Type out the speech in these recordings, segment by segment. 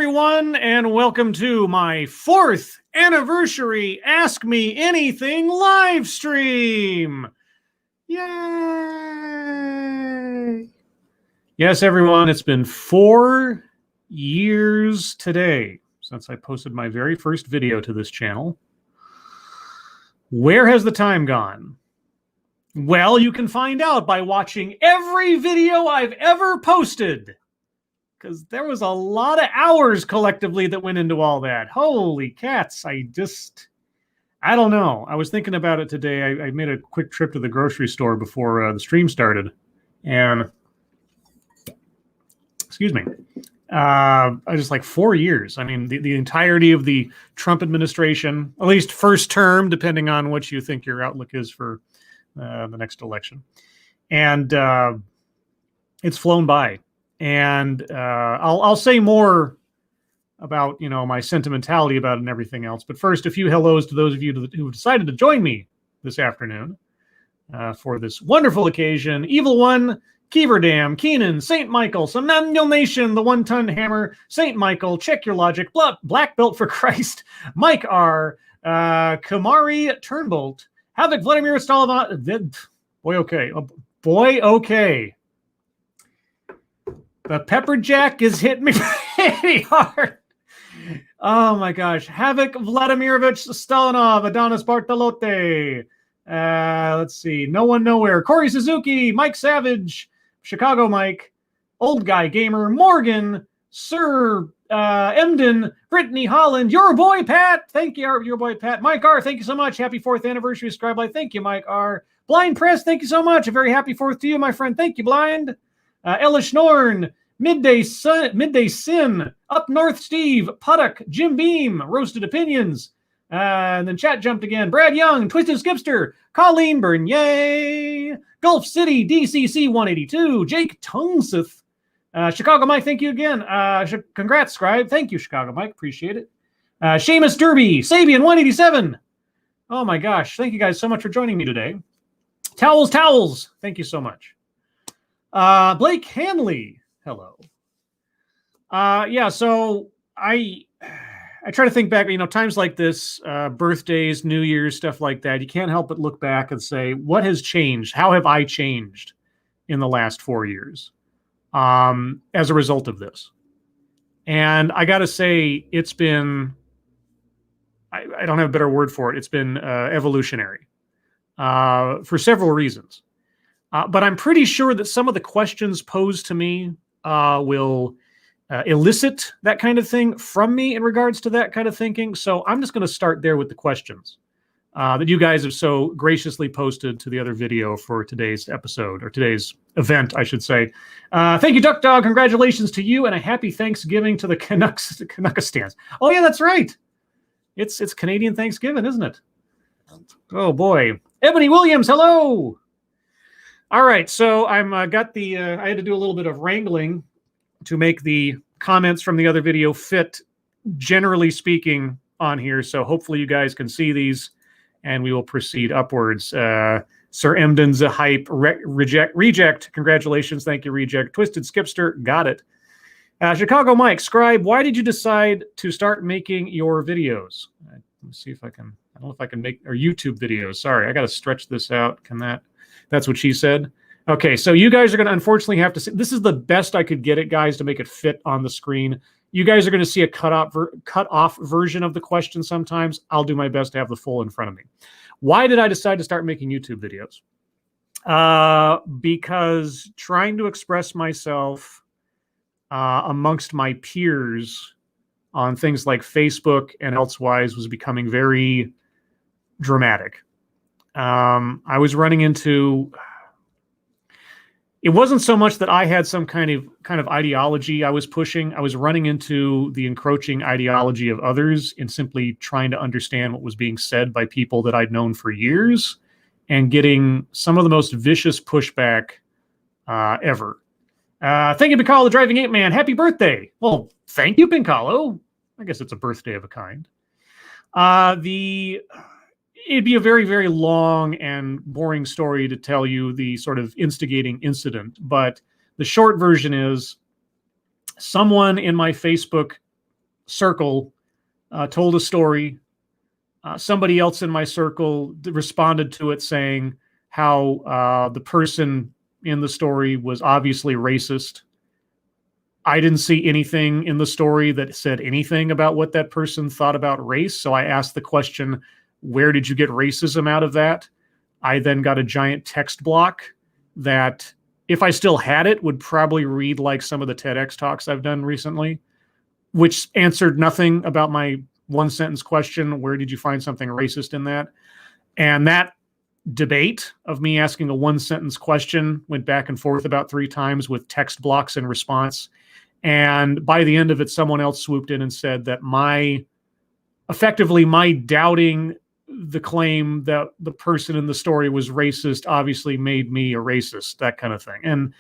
everyone, and welcome to my 4th anniversary Ask Me Anything live stream. Yay! Yes, everyone, it's been 4 years today since I posted my very first video to this channel. Where has the time gone? Well, you can find out by watching every video I've ever posted, because there was a lot of hours collectively that went into all that. Holy cats, I don't know. I was thinking about it today. I made a quick trip to the grocery store before the stream started. And, excuse me, I was like 4 years. I mean, the entirety of the Trump administration, at least first term, depending on what you think your outlook is for the next election. And it's flown by. And I'll say more about, my sentimentality about it and everything else. But first, a few hellos to those of you who have decided to join me this afternoon for this wonderful occasion. Evil One, Keeverdam, Keenan, St. Michael, Somnambular Nation, the One-Ton Hammer, St. Michael, Check Your Logic, Black Belt for Christ, Mike R., Kamari Turnbolt, Havoc, Vladimir Stalova, boy, okay. The pepper jack is hitting me pretty hard. Oh my gosh. Havoc, Vladimirovich Stalinov, Adonis Bartolote. Let's see. No One Nowhere. Corey Suzuki, Mike Savage, Chicago Mike, Old Guy Gamer, Morgan, Sir Emden, Brittany Holland, your boy Pat. Thank you, your boy Pat. Mike R, thank you so much. Happy 4th anniversary, Scribe. Thank you, Mike R. Blind Press, thank you so much. A very happy 4th to you, my friend. Thank you, Blind. Elish Norn, Midday Sin, Up North Steve, Puttock, Jim Beam, Roasted Opinions, and then chat jumped again. Brad Young, Twisted Skipster, Colleen Bernier, Gulf City, DCC 182, Jake Tungseth, Chicago Mike, thank you again. Congrats, Scribe. Thank you, Chicago Mike. Appreciate it. Seamus Derby, Sabian 187. Oh my gosh. Thank you guys so much for joining me today. Towels. Thank you so much. Blake Hanley, hello. Yeah, so I try to think back, times like this, birthdays, New Year's, stuff like that. You can't help but look back and say, what has changed? How have I changed in the last 4 years as a result of this? And I got to say, it's been, I don't have a better word for it. It's been evolutionary for several reasons. But I'm pretty sure that some of the questions posed to me will elicit that kind of thing from me in regards to that kind of thinking. So I'm just going to start there with the questions that you guys have so graciously posted to the other video for today's episode, or today's event, I should say. Thank you, Duck Dog. Congratulations to you, and a happy Thanksgiving to the Canuckistans. Oh, yeah, that's right. It's Canadian Thanksgiving, isn't it? Oh, boy. Ebony Williams, hello. All right, so I had to do a little bit of wrangling to make the comments from the other video fit, generally speaking, on here. So hopefully you guys can see these, and we will proceed upwards. Sir Emden's a hype. Reject. Congratulations. Thank you, Reject. Twisted Skipster. Got it. Chicago Mike. Scribe, why did you decide to start making your videos? Let me see if I can. I don't know if I can make or YouTube videos. Sorry, I got to stretch this out. Can that? That's what she said. Okay, so you guys are going to unfortunately have to see. This is the best I could get it, guys, to make it fit on the screen. You guys are going to see a cut off version of the question sometimes. I'll do my best to have the full in front of me. Why did I decide to start making YouTube videos? Because trying to express myself amongst my peers on things like Facebook and elsewise was becoming very dramatic. I was running into, it wasn't so much that I had some kind of ideology I was pushing. I was running into the encroaching ideology of others and simply trying to understand what was being said by people that I'd known for years and getting some of the most vicious pushback ever. Thank you, Piccolo, the Driving Ape Man. Happy birthday. Well, thank you, Piccolo. I guess it's a birthday of a kind. It'd be a very, very long and boring story to tell you the sort of instigating incident, but the short version is someone in my Facebook circle told a story. Somebody else in my circle responded to it saying how the person in the story was obviously racist. I didn't see anything in the story that said anything about what that person thought about race. So I asked the question, where did you get racism out of that? I then got a giant text block that, if I still had it, would probably read like some of the TEDx talks I've done recently, which answered nothing about my one sentence question, where did you find something racist in that? And that debate of me asking a one sentence question went back and forth about 3 times with text blocks in response. And by the end of it, someone else swooped in and said that effectively my doubting the claim that the person in the story was racist obviously made me a racist, that kind of thing. And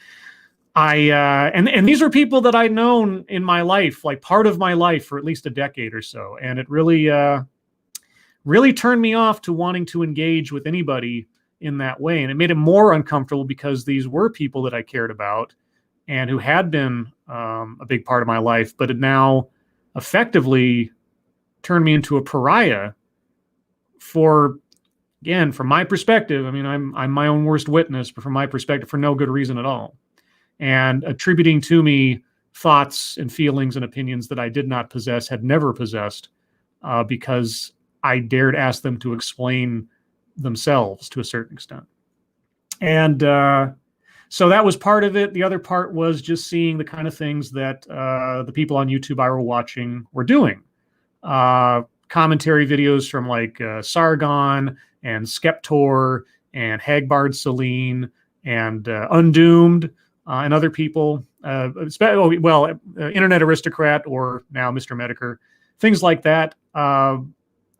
and these are people that I'd known in my life, like part of my life for at least a decade or so. And it really, really turned me off to wanting to engage with anybody in that way. And it made it more uncomfortable because these were people that I cared about and who had been a big part of my life, but had now effectively turned me into a pariah for, again, from my perspective. I mean, I'm my own worst witness, but from my perspective, for no good reason at all. And attributing to me thoughts and feelings and opinions that I did not possess, had never possessed, because I dared ask them to explain themselves to a certain extent. And so that was part of it. The other part was just seeing the kind of things that the people on YouTube I were watching were doing. Commentary videos from like Sargon and Skeptor and Hagbard Celine and Undoomed. And other people, Internet Aristocrat, or now Mr. Medicare, things like that,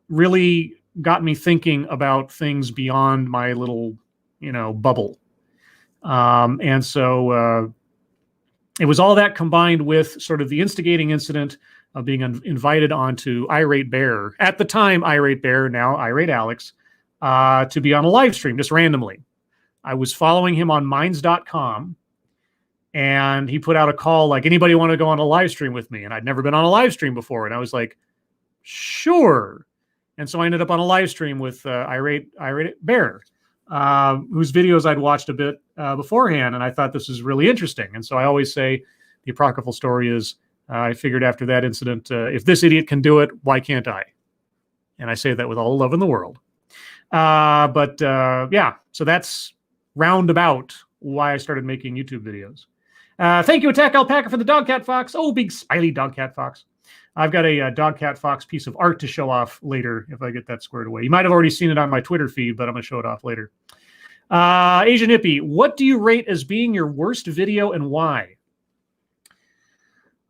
really got me thinking about things beyond my little, bubble. And so it was all that combined with sort of the instigating incident of being invited onto Irate Bear, at the time Irate Bear, now Irate Alex, to be on a live stream just randomly. I was following him on Minds.com. And he put out a call like, anybody want to go on a live stream with me? And I'd never been on a live stream before. And I was like, sure. And so I ended up on a live stream with Irate Bear, whose videos I'd watched a bit beforehand. And I thought this was really interesting. And so I always say the apocryphal story is, I figured after that incident, if this idiot can do it, why can't I? And I say that with all the love in the world. Yeah, so that's roundabout why I started making YouTube videos. Thank you, Attack Alpaca, for the Dogcat Fox. Oh, big smiley Dogcat Fox. I've got a Dogcat Fox piece of art to show off later if I get that squared away. You might have already seen it on my Twitter feed, but I'm going to show it off later. Asian Hippie, what do you rate as being your worst video and why?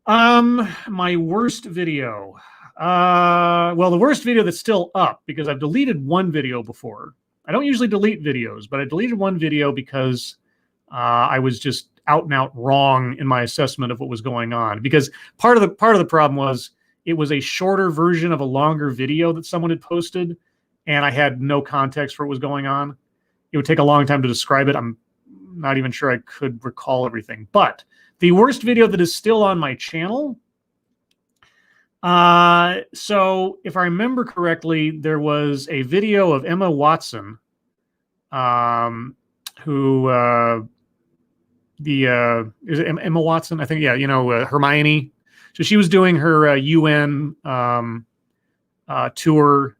My worst video. Well, the worst video that's still up, because I've deleted one video before. I don't usually delete videos, but I deleted one video because I was just out and out wrong in my assessment of what was going on. Because part of the problem was it was a shorter version of a longer video that someone had posted, and I had no context for what was going on. It would take a long time to describe it. I'm not even sure I could recall everything. But the worst video that is still on my channel. So if I remember correctly, there was a video of Emma Watson, who is it Emma Watson? I think, yeah, Hermione. So she was doing her UN tour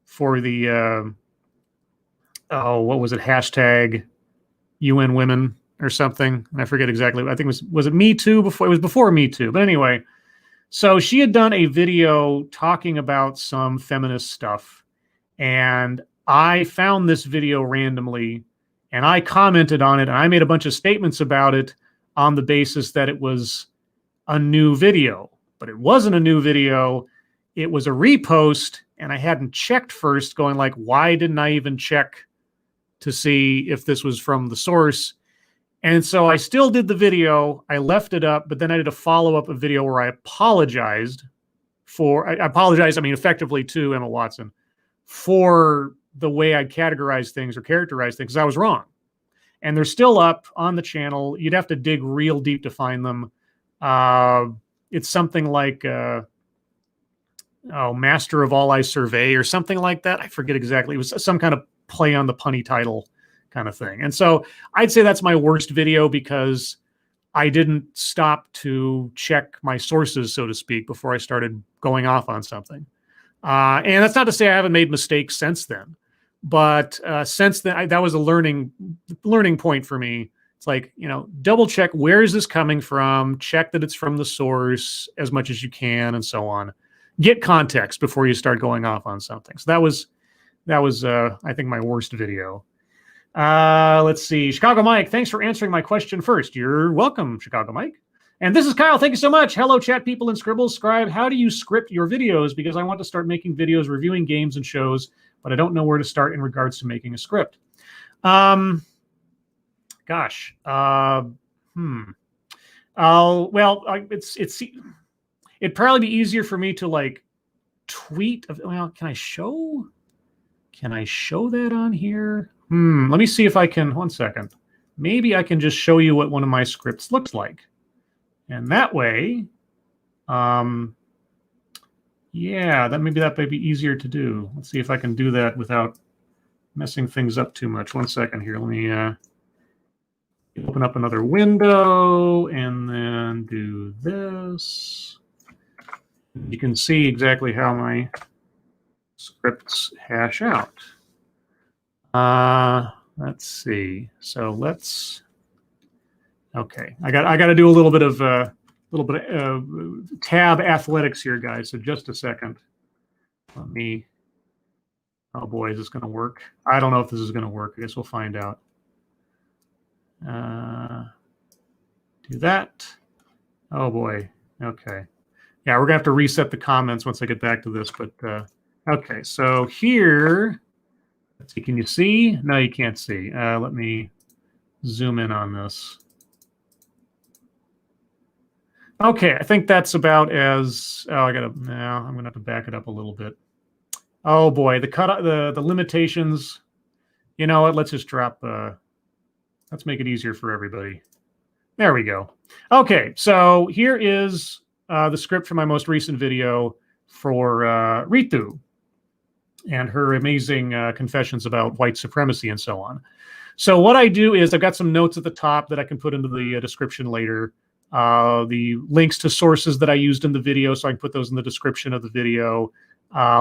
for the what was it? Hashtag UN Women or something. And I forget exactly. I think was it Me Too before? It was before Me Too. But anyway, so she had done a video talking about some feminist stuff, and I found this video randomly. And I commented on it, and I made a bunch of statements about it on the basis that it was a new video. But it wasn't a new video. It was a repost, and I hadn't checked first, going like, why didn't I even check to see if this was from the source? And so I still did the video. I left it up, but then I did a follow-up video where I apologized effectively to Emma Watson for the way I categorize things or characterize things, because I was wrong. And they're still up on the channel. You'd have to dig real deep to find them. It's something like Master of All I Survey or something like that. I forget exactly. It was some kind of play on the punny title kind of thing. And so I'd say that's my worst video because I didn't stop to check my sources, so to speak, before I started going off on something. And that's not to say I haven't made mistakes since then, but since then, that was a learning point for me. It's like, double check, where is this coming from? Check that it's from the source as much as you can, and so on. Get context before you start going off on something. So that was I think my worst video. Let's see. Chicago Mike, thanks for answering my question first. You're welcome, Chicago Mike. And this is Kyle. Thank you so much. Hello, chat people in Scribble. Scribe, how do you script your videos? Because I want to start making videos reviewing games and shows, but I don't know where to start in regards to making a script. It'd probably be easier for me to like tweet. Well, can I show that on here? Let me see if I can. 1 second. Maybe I can just show you what one of my scripts looks like. And that way, yeah, that might be easier to do. Let's see if I can do that without messing things up too much. 1 second here. Let me open up another window and then do this. You can see exactly how my scripts hash out. Let's see. So okay. I got to do a little bit of tab athletics here, guys. So just a second. Oh boy, is this going to work? I don't know if this is going to work. I guess we'll find out. Do that. Oh boy. Okay. Yeah, we're gonna have to reset the comments once I get back to this. But okay, so here. Let's see, can you see? No, you can't see. Let me zoom in on this. Okay, I think that's about as. Oh, I'm gonna have to back it up a little bit. Oh boy, the limitations. You know what? Let's just drop. Let's make it easier for everybody. There we go. Okay, so here is the script for my most recent video for Ritu and her amazing confessions about white supremacy and so on. So what I do is I've got some notes at the top that I can put into the description later. The links to sources that I used in the video, so I can put those in the description of the video.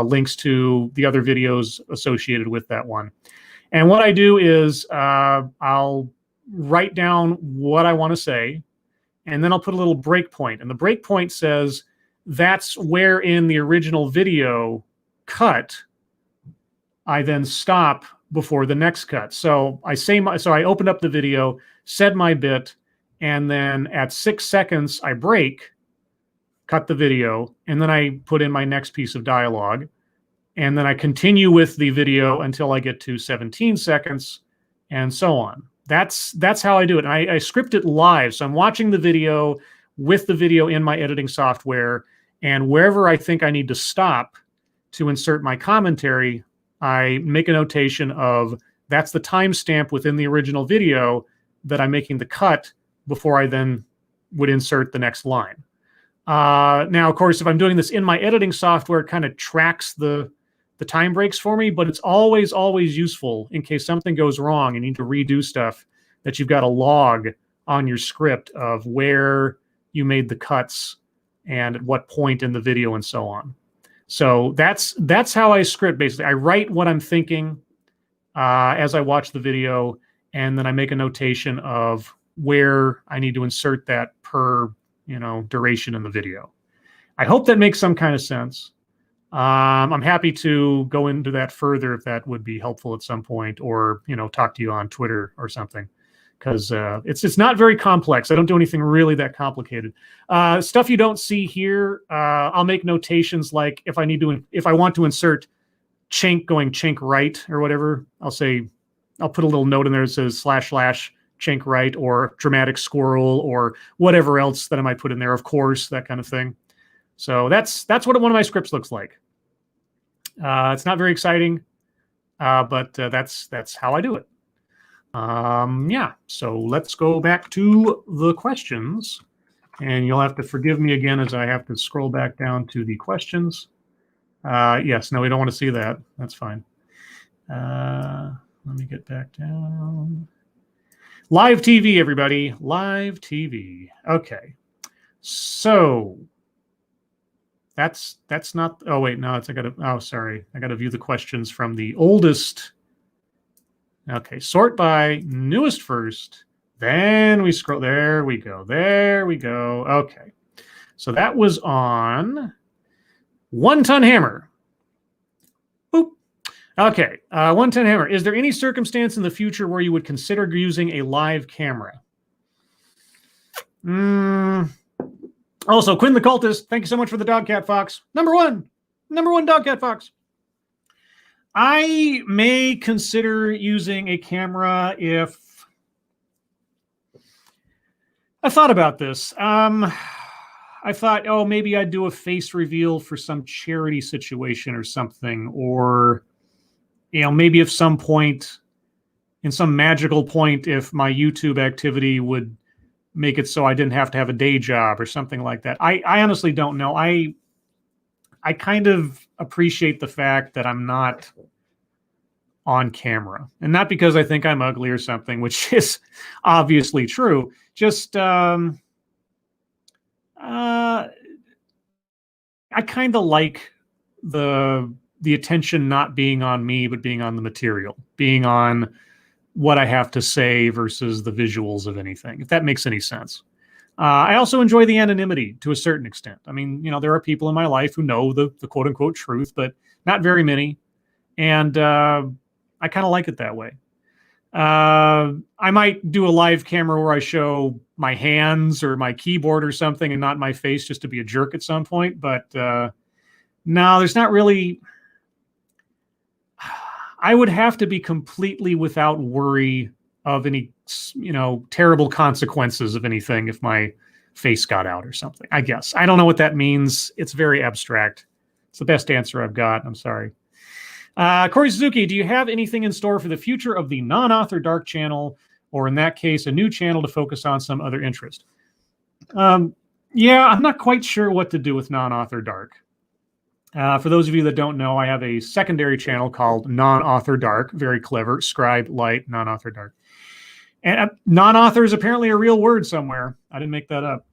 Links to the other videos associated with that one. And what I do is I'll write down what I want to say, and then I'll put a little breakpoint. And the breakpoint says that's where in the original video cut I then stop before the next cut. So I opened up the video, said my bit, and then at 6 seconds I break, cut the video, and then I put in my next piece of dialogue, and then I continue with the video until I get to 17 seconds, and so on. That's how I do it. And I script it live, so I'm watching the video with the video in my editing software, and wherever I think I need to stop to insert my commentary, I make a notation of that's the timestamp within the original video that I'm making the cut before I then would insert the next line. Now, of course, if I'm doing this in my editing software, it kind of tracks the time breaks for me, but it's always useful in case something goes wrong and you need to redo stuff, that you've got a log on your script of where you made the cuts and at what point in the video and so on. So that's how I script, basically. I write what I'm thinking as I watch the video, and then I make a notation of where I need to insert that per duration in the video. I hope that makes some kind of sense. I'm happy to go into that further if that would be helpful at some point, or talk to you on Twitter or something, because it's not very complex. I don't do anything really that complicated. Stuff you don't see here, I'll make notations like if I want to insert chink going chink right or whatever, I'll put a little note in there that says / chink right, or dramatic squirrel, or whatever else that I might put in there, of course, that kind of thing. So that's what one of my scripts looks like. It's not very exciting, but that's how I do it. Yeah, so let's go back to the questions, and you'll have to forgive me again as I have to scroll back down to the questions. Yes, no, we don't want to see that. That's fine. Let me get back down. Live TV, everybody. Live TV. Okay. So that's not. Oh wait, no. It's I got to. Oh, sorry. I got to view the questions from the oldest. Okay, sort by newest first. Then we scroll. There we go. There we go. Okay. So that was on 1 Ton Hammer. Boop. Okay. 1 Ton Hammer. Is there any circumstance in the future where you would consider using a live camera? Also, Quinn the Cultist, thank you so much for the Dogcat Fox. Number one Dogcat Fox. I may consider using a camera if I thought about this. I thought, oh, maybe I'd do a face reveal for some charity situation or something, or maybe if some point, in some magical point, if my YouTube activity would make it so I didn't have to have a day job or something like that. I honestly don't know. I kind of appreciate the fact that I'm not on camera, and not because I think I'm ugly or something, which is obviously true. Just I kind of like the attention not being on me, but being on the material, being on what I have to say versus the visuals of anything, if that makes any sense. I also enjoy the anonymity to a certain extent. I mean, there are people in my life who know the quote unquote truth, but not very many. And I kind of like it that way. I might do a live camera where I show my hands or my keyboard or something and not my face, just to be a jerk at some point. But no, there's not really. I would have to be completely without worry of any, terrible consequences of anything if my face got out or something, I guess. I don't know what that means. It's very abstract. It's the best answer I've got. I'm sorry. Corey Suzuki, do you have anything in store for the future of the non-author dark channel, or in that case, a new channel to focus on some other interest? Yeah, I'm not quite sure what to do with non-author dark. For those of you that don't know, I have a secondary channel called Non-Author Dark. Very clever. Scribe, light, non-author dark. And non-author is apparently a real word somewhere. I didn't make that up.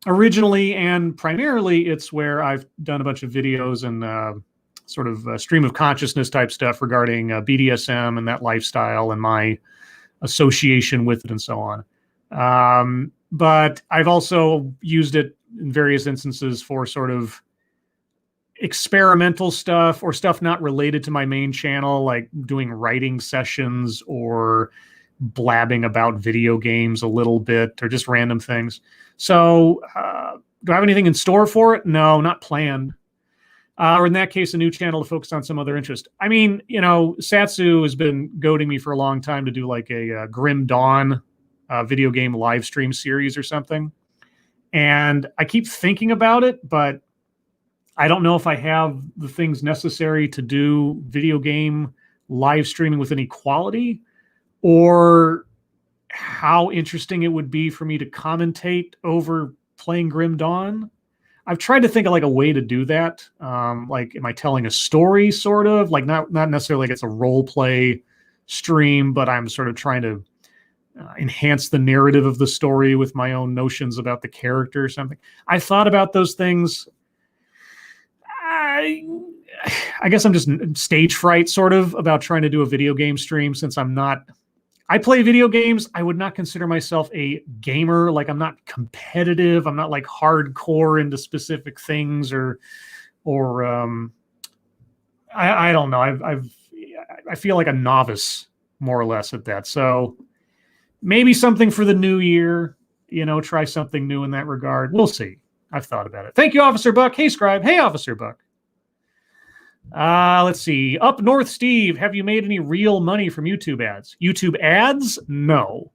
Originally and primarily, it's where I've done a bunch of videos and sort of stream of consciousness type stuff regarding BDSM and that lifestyle and my association with it and so on. But I've also used it in various instances for sort of experimental stuff or stuff not related to my main channel, like doing writing sessions or blabbing about video games a little bit or just random things. So do I have anything in store for it? No, not planned. Or in that case, a new channel to focus on some other interest. I mean, Satsu has been goading me for a long time to do like a Grim Dawn video game live stream series or something. And I keep thinking about it, but I don't know if I have the things necessary to do video game live streaming with any quality, or how interesting it would be for me to commentate over playing Grim Dawn. I've tried to think of like a way to do that. Like, am I telling a story, sort of? Like not necessarily like it's a role play stream, but I'm sort of trying to enhance the narrative of the story with my own notions about the character or something. I thought about those things. I guess I'm just stage fright sort of about trying to do a video game stream, since I play video games. I would not consider myself a gamer. Like, I'm not competitive. I'm not like hardcore into specific things or I don't know. I feel like a novice more or less at that. So maybe something for the new year, try something new in that regard. We'll see. I've thought about it. Thank you, Officer Buck. Hey, Scribe. Hey, Officer Buck. Let's see. Up North Steve, have you made any real money from YouTube ads? YouTube ads? No.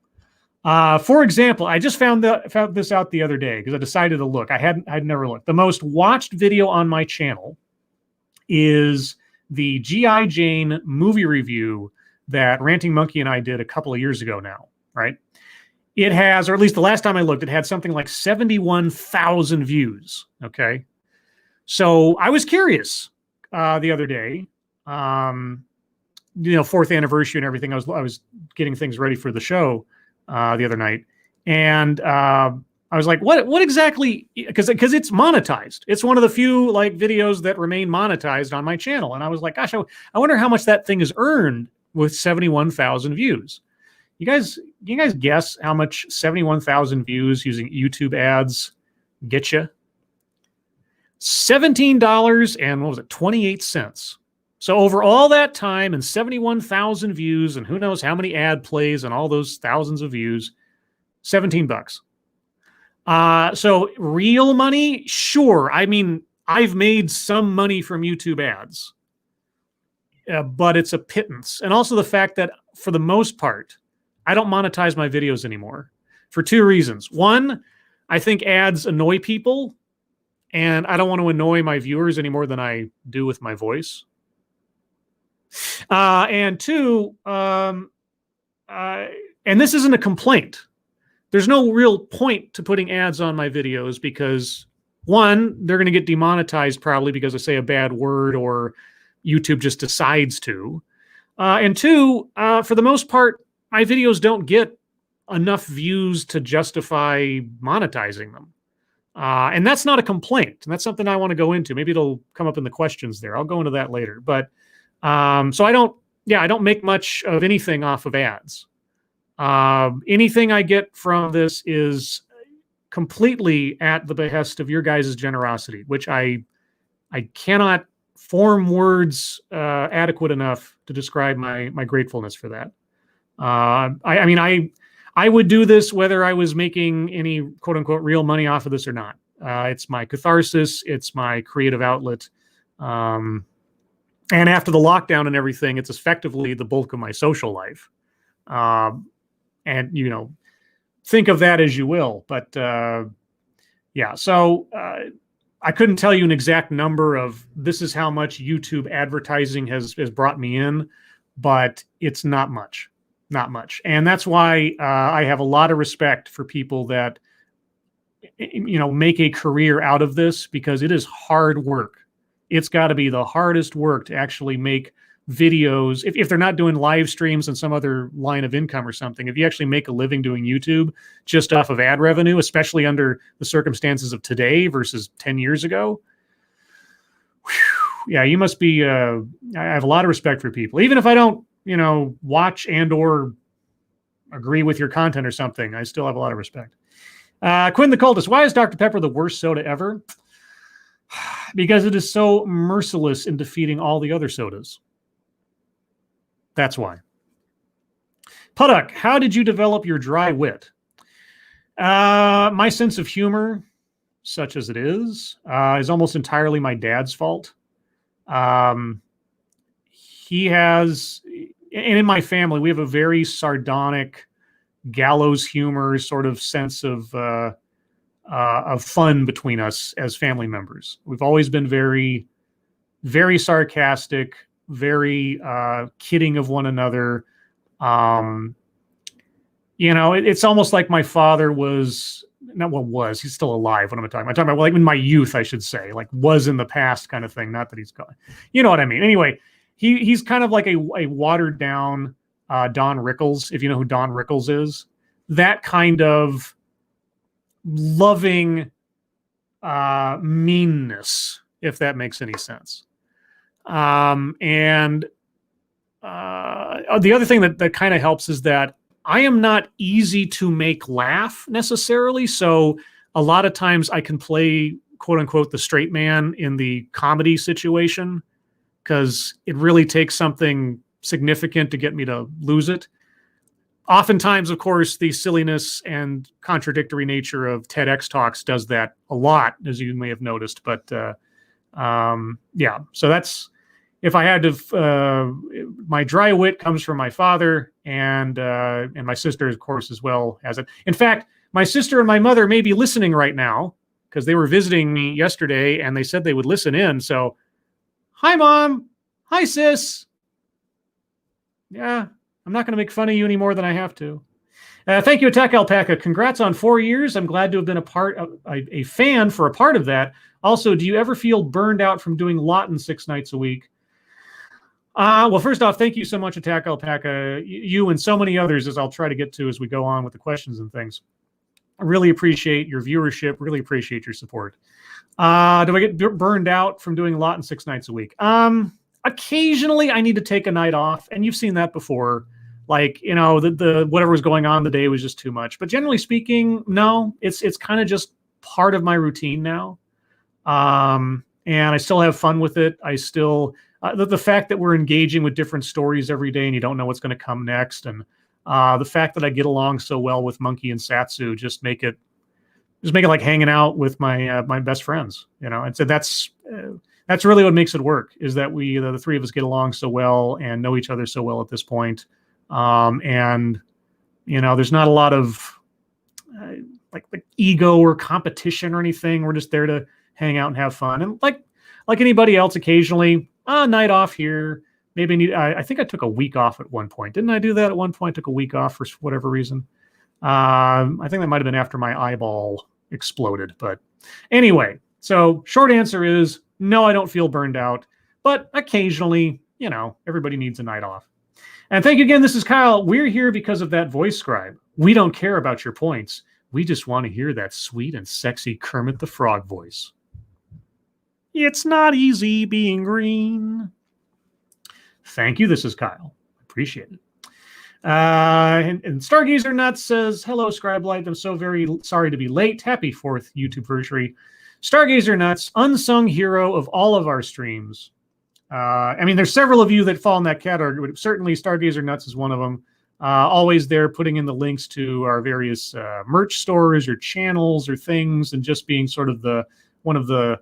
For example, I just found this out the other day because I decided to look. I'd never looked. The most watched video on my channel is the G.I. Jane movie review that Ranting Monkey and I did a couple of years ago now, right? It has, or at least the last time I looked, it had something like 71,000 views, okay? So I was curious the other day, fourth anniversary and everything. I was getting things ready for the show the other night, and I was like, what exactly? Because it's monetized. It's one of the few like videos that remain monetized on my channel, and I was like, gosh, I wonder how much that thing is earned with 71,000 views. You guys guess how much 71,000 views using YouTube ads get you? $17 and what was it, 28 cents. So over all that time and 71,000 views and who knows how many ad plays and all those thousands of views, $17. So real money, sure. I mean, I've made some money from YouTube ads, but it's a pittance. And also the fact that for the most part, I don't monetize my videos anymore for two reasons. One, I think ads annoy people, and I don't want to annoy my viewers any more than I do with my voice. And two, and this isn't a complaint. There's no real point to putting ads on my videos because, one, they're going to get demonetized probably because I say a bad word or YouTube just decides to. And two, for the most part, my videos don't get enough views to justify monetizing them. And that's not a complaint. And that's something I want to go into. Maybe it'll come up in the questions there. I'll go into that later. But so I don't make much of anything off of ads. Anything I get from this is completely at the behest of your guys' generosity, which I cannot form words adequate enough to describe my gratefulness for that. I mean, I would do this whether I was making any quote unquote real money off of this or not. It's my catharsis. It's my creative outlet. And after the lockdown and everything, it's effectively the bulk of my social life. And, think of that as you will. But yeah, so I couldn't tell you an exact number of this is how much YouTube advertising has brought me in, but it's not much. Not much. And that's why I have a lot of respect for people that, make a career out of this, because it is hard work. It's got to be the hardest work to actually make videos. If they're not doing live streams and some other line of income or something, if you actually make a living doing YouTube just off of ad revenue, especially under the circumstances of today versus 10 years ago, yeah, you must be, I have a lot of respect for people. Even if I don't, watch and or agree with your content or something, I still have a lot of respect. Quinn the Cultist, why is Dr. Pepper the worst soda ever? Because it is so merciless in defeating all the other sodas. That's why. Puddock, how did you develop your dry wit? My sense of humor, such as it is almost entirely my dad's fault. He has, and in my family, we have a very sardonic, gallows humor sort of sense of fun between us as family members. We've always been very, very sarcastic, very kidding of one another. It's almost like my father was, not what was, he's still alive. What am I talking about? I'm talking about like in my youth, I should say, like was in the past kind of thing. Not that he's gone. You know what I mean? Anyway, he's kind of like a watered down Don Rickles, if you know who Don Rickles is. That kind of loving meanness, if that makes any sense. And the other thing that kind of helps is that I am not easy to make laugh necessarily. So a lot of times I can play quote unquote the straight man in the comedy situation, because it really takes something significant to get me to lose it. Oftentimes, of course, the silliness and contradictory nature of TEDx talks does that a lot, as you may have noticed. But yeah, so that's, if I had to, my dry wit comes from my father, and my sister, of course, as well has it. In fact, my sister and my mother may be listening right now because they were visiting me yesterday, and they said they would listen in. So, hi, Mom. Hi, sis. Yeah, I'm not going to make fun of you any more than I have to. Thank you, Attack Alpaca. Congrats on 4 years. I'm glad to have been a fan for a part of that. Also, do you ever feel burned out from doing Lawton 6 nights a week? Well, first off, thank you so much, Attack Alpaca. You and so many others, as I'll try to get to as we go on with the questions and things. I really appreciate your viewership. Really appreciate your support. Do I get burned out from doing Lawton 6 nights a week? Occasionally, I need to take a night off, and you've seen that before. Like, you know, the whatever was going on the day was just too much. But generally speaking, no, it's kind of just part of my routine now. And I still have fun with it. I still the fact that we're engaging with different stories every day, and you don't know what's going to come next, and the fact that I get along so well with Monkey and Satsu just make it like hanging out with my my best friends, you know. And so that's really what makes it work, is that we the three of us get along so well and know each other so well at this point. And you know, there's not a lot of like ego or competition or anything. We're just there to hang out and have fun, and like anybody else, occasionally a night off here. Maybe I think I took a week off at one point. Didn't I do that at one point? Took a week off for whatever reason. I think that might have been after my eyeball exploded. But anyway, so short answer is no, I don't feel burned out. But occasionally, you know, everybody needs a night off. And thank you again. This is Kyle. We're here because of that voice scribe. We don't care about your points. We just want to hear that sweet and sexy Kermit the Frog voice. It's not easy being green. Thank you. This is Kyle. Appreciate it. And Stargazer Nuts says, hello, Scribe Light. I'm so very sorry to be late. Happy 4th YouTube anniversary. Stargazer Nuts, unsung hero of all of our streams. I mean, there's several of you that fall in that category, but certainly Stargazer Nuts is one of them. Always there putting in the links to our various merch stores or channels or things, and just being sort of one of the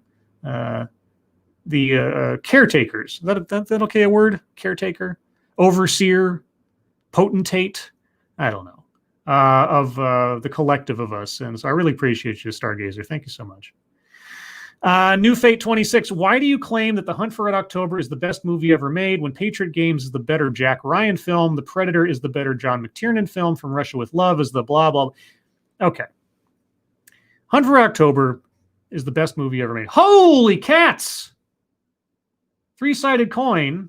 caretakers. Is that okay, a word? Caretaker? Overseer? Potentate? I don't know. Of the collective of us. And so I really appreciate you, Stargazer. Thank you so much. New Fate 26. Why do you claim that The Hunt for Red October is the best movie ever made when Patriot Games is the better Jack Ryan film, The Predator is the better John McTiernan film, From Russia with Love is the blah, blah, blah. Okay. Hunt for Red October is the best movie ever made. Holy cats! Three-sided coin.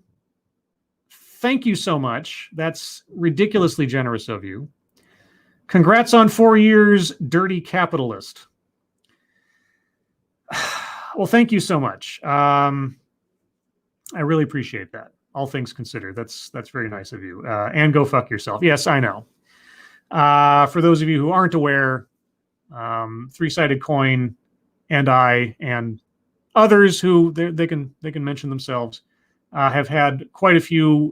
Thank you so much. That's ridiculously generous of you. Congrats on 4 years, dirty capitalist. Well, thank you so much. I really appreciate that. All things considered, that's very nice of you. And go fuck yourself. Yes, I know. For those of you who aren't aware, Three-Sided Coin and I and others who they can mention themselves have had quite a few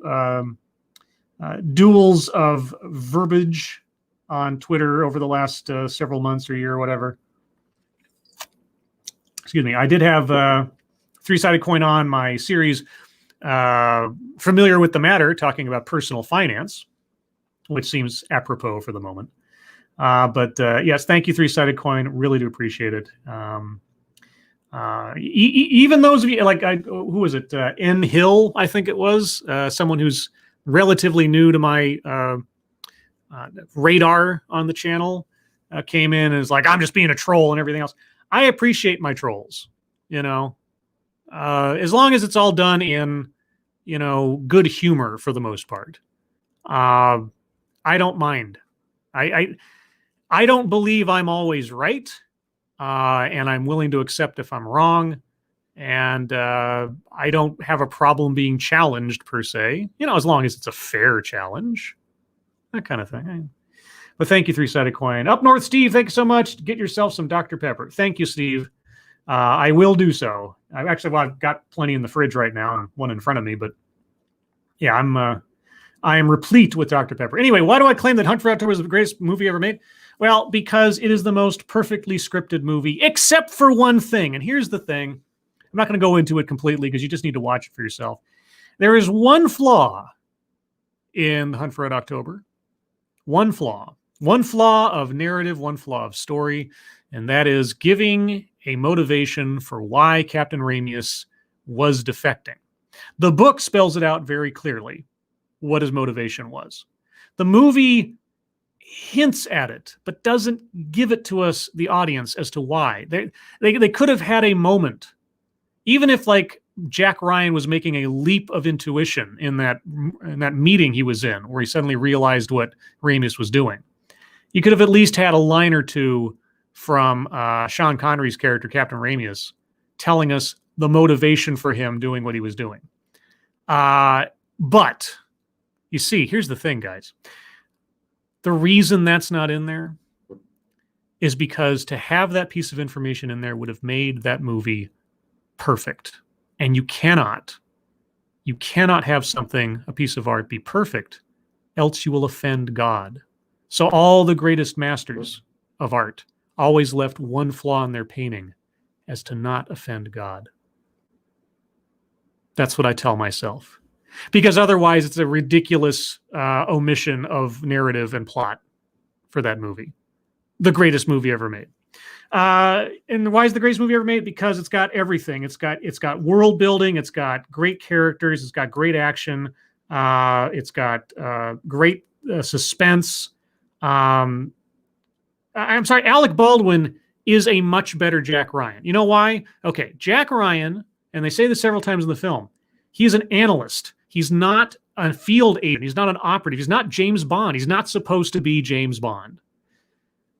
duels of verbiage on Twitter over the last several months or year or whatever. Excuse me. I did have Three-Sided Coin on my series, Familiar with the Matter, talking about personal finance, which seems apropos for the moment. But yes, thank you, Three-Sided Coin. Really do appreciate it. Even those of you, like, who was it? N. Hill, I think it was, someone who's relatively new to my radar on the channel, came in and is like, I'm just being a troll and everything else. I appreciate my trolls, you know, as long as it's all done in, you know, good humor for the most part. I don't mind. I don't believe I'm always right. And I'm willing to accept if I'm wrong. And I don't have a problem being challenged per se, you know, as long as it's a fair challenge, that kind of thing. But thank you, Three-Sided Coin. Up North, Steve, thank you so much. Get yourself some Dr. Pepper. Thank you, Steve. I will do so. I've got plenty in the fridge right now and one in front of me. But yeah, I am replete with Dr. Pepper. Anyway, why do I claim that Hunt for October is the greatest movie ever made? Well, because it is the most perfectly scripted movie, except for one thing. And here's the thing. I'm not going to go into it completely because you just need to watch it for yourself. There is one flaw in Hunt for Red October. One flaw. One flaw of narrative, one flaw of story, and that is giving a motivation for why Captain Ramius was defecting. The book spells it out very clearly what his motivation was. The movie hints at it, but doesn't give it to us, the audience, as to why. They could have had a moment, even if like Jack Ryan was making a leap of intuition in that meeting he was in, where he suddenly realized what Ramis was doing. You could have at least had a line or two from Sean Connery's character, Captain Ramius, telling us the motivation for him doing what he was doing. But you see, here's the thing, guys. The reason that's not in there is because to have that piece of information in there would have made that movie perfect. And you cannot have something, a piece of art, be perfect, else you will offend God. So all the greatest masters of art always left one flaw in their painting, as to not offend God. That's what I tell myself. Because otherwise it's a ridiculous omission of narrative and plot for that movie. The greatest movie ever made. And why is the greatest movie ever made? Because it's got everything. It's got world building. It's got great characters. It's got great action. It's got great suspense. I'm sorry, Alec Baldwin is a much better Jack Ryan. You know why? Okay, Jack Ryan, and they say this several times in the film, he's an analyst. He's not a field agent. He's not an operative. He's not James Bond. He's not supposed to be James Bond.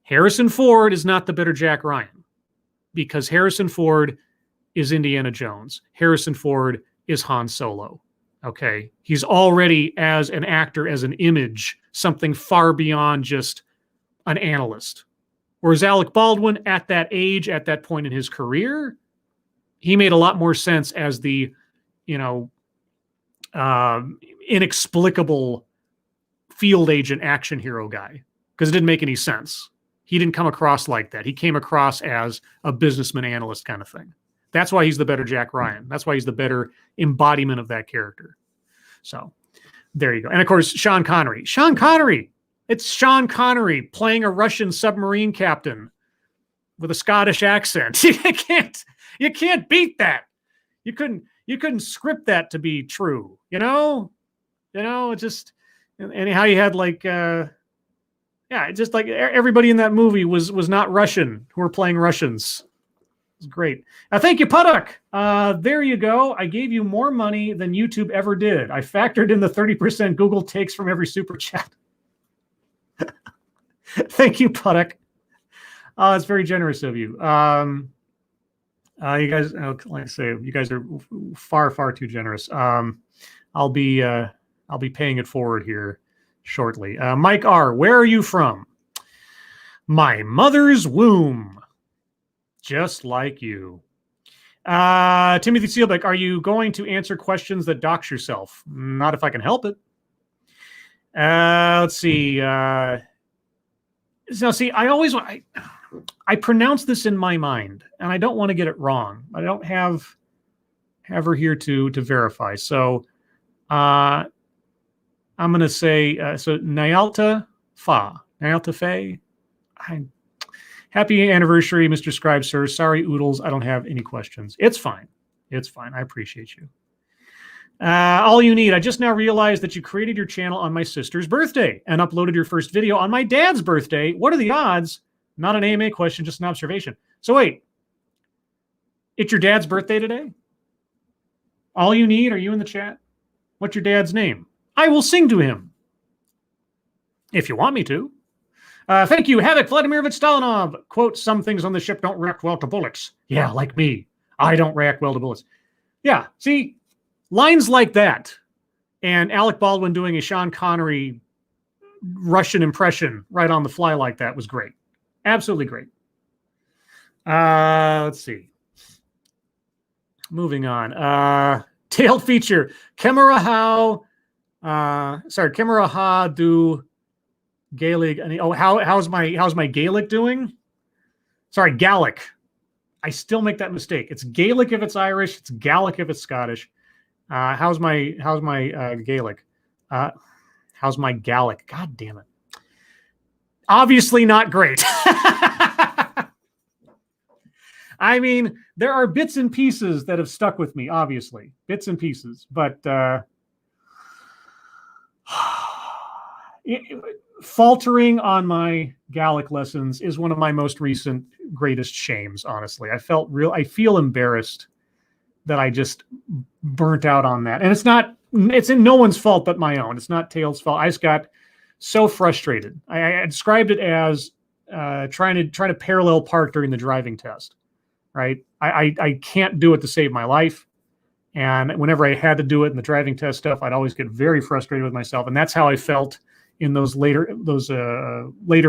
Harrison Ford is not the better Jack Ryan, because Harrison Ford is Indiana Jones. Harrison Ford is Han Solo. Okay, he's already, as an actor, as an image, something far beyond just an analyst. Whereas Alec Baldwin, at that age, at that point in his career, he made a lot more sense as the, inexplicable field agent action hero guy, because it didn't make any sense. He didn't come across like that. He came across as a businessman analyst kind of thing. That's why he's the better Jack Ryan. That's why he's the better embodiment of that character. So there you go. And of course, Sean Connery. It's Sean Connery playing a Russian submarine captain with a Scottish accent. You can't beat that. You couldn't script that to be true. It just, and how you had like, just like everybody in that movie was not Russian who were playing Russians. It's great. Thank you, Puddock. There you go. I gave you more money than YouTube ever did. I factored in the 30% Google takes from every super chat. Thank you, Puddock. It's very generous of you. You guys, like I say, you guys are far, far too generous. I'll be paying it forward here shortly. Mike R., where are you from? My mother's womb. Just like you. Timothy Seelbeck, are you going to answer questions that dox yourself? Not if I can help it. Let's see. I pronounce this in my mind, and I don't want to get it wrong. I don't have her here to verify. So I'm going to say, Nyalta Faye. Happy anniversary, Mr. Scribe, sir. Sorry, Oodles, I don't have any questions. It's fine. I appreciate you. All you need. I just now realized that you created your channel on my sister's birthday and uploaded your first video on my dad's birthday. What are the odds? Not an AMA question, just an observation. So wait, it's your dad's birthday today? All you need, are you in the chat? What's your dad's name? I will sing to him. If you want me to. Thank you, Havoc Vladimirovich Stalinov. Quote, some things on the ship don't react well to bullets. Yeah, like me. I don't react well to bullets. Yeah, see, lines like that, and Alec Baldwin doing a Sean Connery Russian impression right on the fly like that was great. Absolutely great. Let's see. Moving on. Tailed feature. Kemara Ha do Gaelic. Oh, how's my Gaelic doing? Sorry, Gaelic. I still make that mistake. It's Gaelic if it's Irish. It's Gaelic if it's Scottish. How's my Gaelic? How's my Gaelic? God damn it. Obviously not great. I mean, there are bits and pieces that have stuck with me, obviously. Bits and pieces. But faltering on my Gallic lessons is one of my most recent greatest shames, honestly. I feel embarrassed that I just burnt out on that. And it's in no one's fault but my own. It's not Tails' fault. I just got so frustrated. I described it as trying to parallel park during the driving test, right? I can't do it to save my life. And whenever I had to do it in the driving test stuff, I'd always get very frustrated with myself. And that's how I felt in those later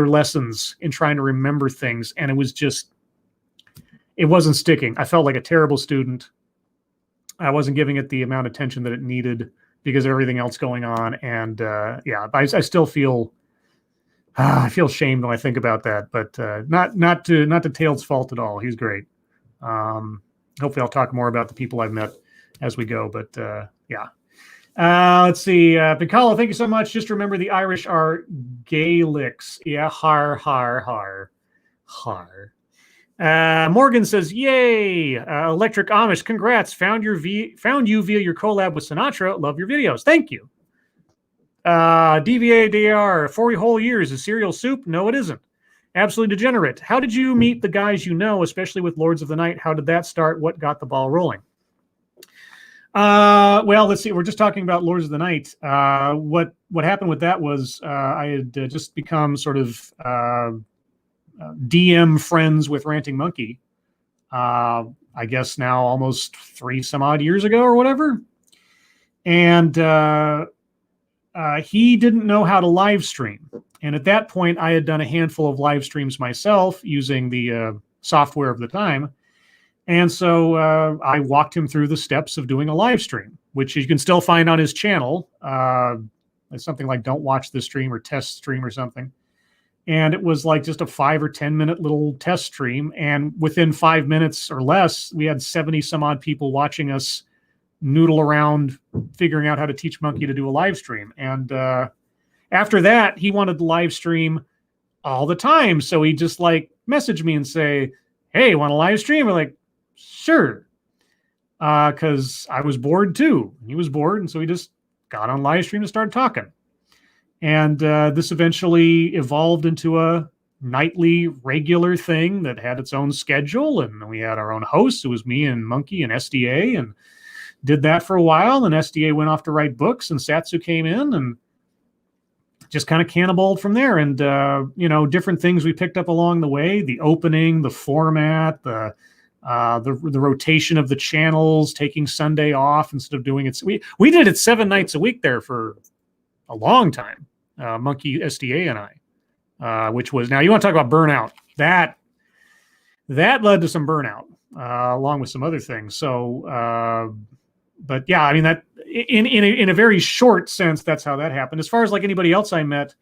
lessons in trying to remember things. And it wasn't sticking. I felt like a terrible student. I wasn't giving it the amount of attention that it needed because of everything else going on. And I still feel I feel shamed when I think about that, but not to Tails' fault at all. He's great. Hopefully I'll talk more about the people I've met as we go, but let's see. Piccolo, thank you so much. Just remember the Irish are Gaelics. Yeah, har, har, har, har. Morgan says, yay, Electric Amish, congrats. Found you via your collab with Sinatra. Love your videos. Thank you. DVADR, 40 whole years is cereal soup? No, it isn't. Absolutely degenerate. How did you meet the guys you know, especially with Lords of the Night? How did that start? What got the ball rolling? Well, let's see. We're just talking about Lords of the Night. What happened with that was I had just become sort of DM friends with Ranting Monkey. I guess now almost 3 some odd years ago or whatever. And he didn't know how to live stream. And at that point, I had done a handful of live streams myself using the software of the time. And so I walked him through the steps of doing a live stream, which you can still find on his channel. It's something like Don't Watch This Stream or Test Stream or something. And it was like just a 5 or 10 minute little test stream. And within 5 minutes or less, we had 70 some odd people watching us noodle around figuring out how to teach Monkey to do a live stream. And after that, he wanted to live stream all the time. So he just like messaged me and say, hey, want to live stream? We're like, sure. Because I was bored too. He was bored. And so he just got on live stream and started talking. And this eventually evolved into a nightly regular thing that had its own schedule. And we had our own hosts. It was me and Monkey and SDA, and did that for a while. And SDA went off to write books, and Satsu came in and just kind of cannonballed from there. And, different things we picked up along the way, the opening, the format, the rotation of the channels, taking Sunday off instead of doing it. We did it 7 nights a week there for a long time, Monkey, SDA, and I, which was, now you want to talk about burnout. That led to some burnout, along with some other things. So, but yeah, I mean, that in a very short sense, that's how that happened. As far as like anybody else I met,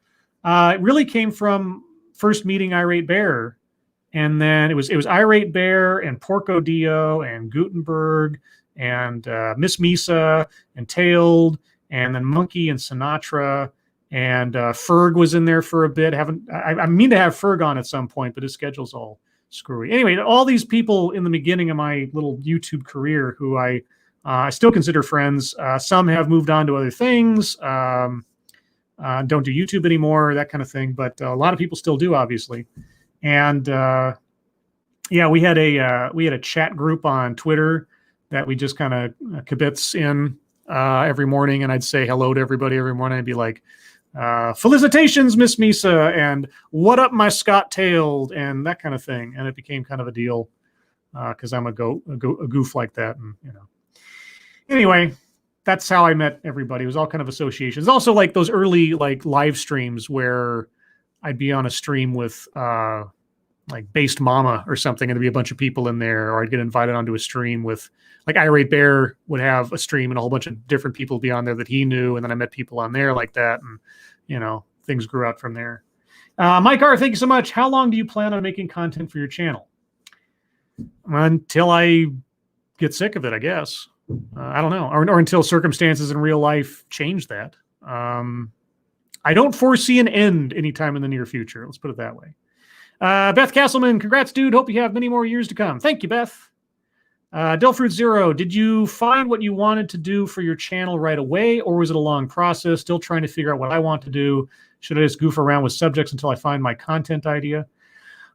it really came from first meeting Irate Bear. And then it was Irate Bear and Porco Dio and Gutenberg and Miss Misa and Tailed, and then Monkey and Sinatra, and Ferg was in there for a bit. I mean to have Ferg on at some point, but his schedule's all screwy. Anyway, all these people in the beginning of my little YouTube career who I still consider friends. Some have moved on to other things, don't do YouTube anymore, that kind of thing. But a lot of people still do, obviously. And we had a chat group on Twitter that we just kind of kibitz in every morning, and I'd say hello to everybody every morning. I'd be like, felicitations, Miss Misa, and what up, my Scott Tailed, and that kind of thing. And it became kind of a deal because I'm a goof like that, and Anyway, that's how I met everybody. It was all kind of associations. Also, like those early like live streams where I'd be on a stream with like Based Mama or something, and there'd be a bunch of people in there, or I'd get invited onto a stream with like Irate Bear would have a stream and a whole bunch of different people be on there that he knew, and then I met people on there like that, and things grew out from there. Mike R, thank you so much. How long do you plan on making content for your channel? Until I get sick of it, I guess. I don't know, or until circumstances in real life change that. I don't foresee an end anytime in the near future. Let's put it that way. Beth Castleman, congrats, dude. Hope you have many more years to come. Thank you, Beth. Delfruit Zero, did you find what you wanted to do for your channel right away, or was it a long process? Still trying to figure out what I want to do. Should I just goof around with subjects until I find my content idea?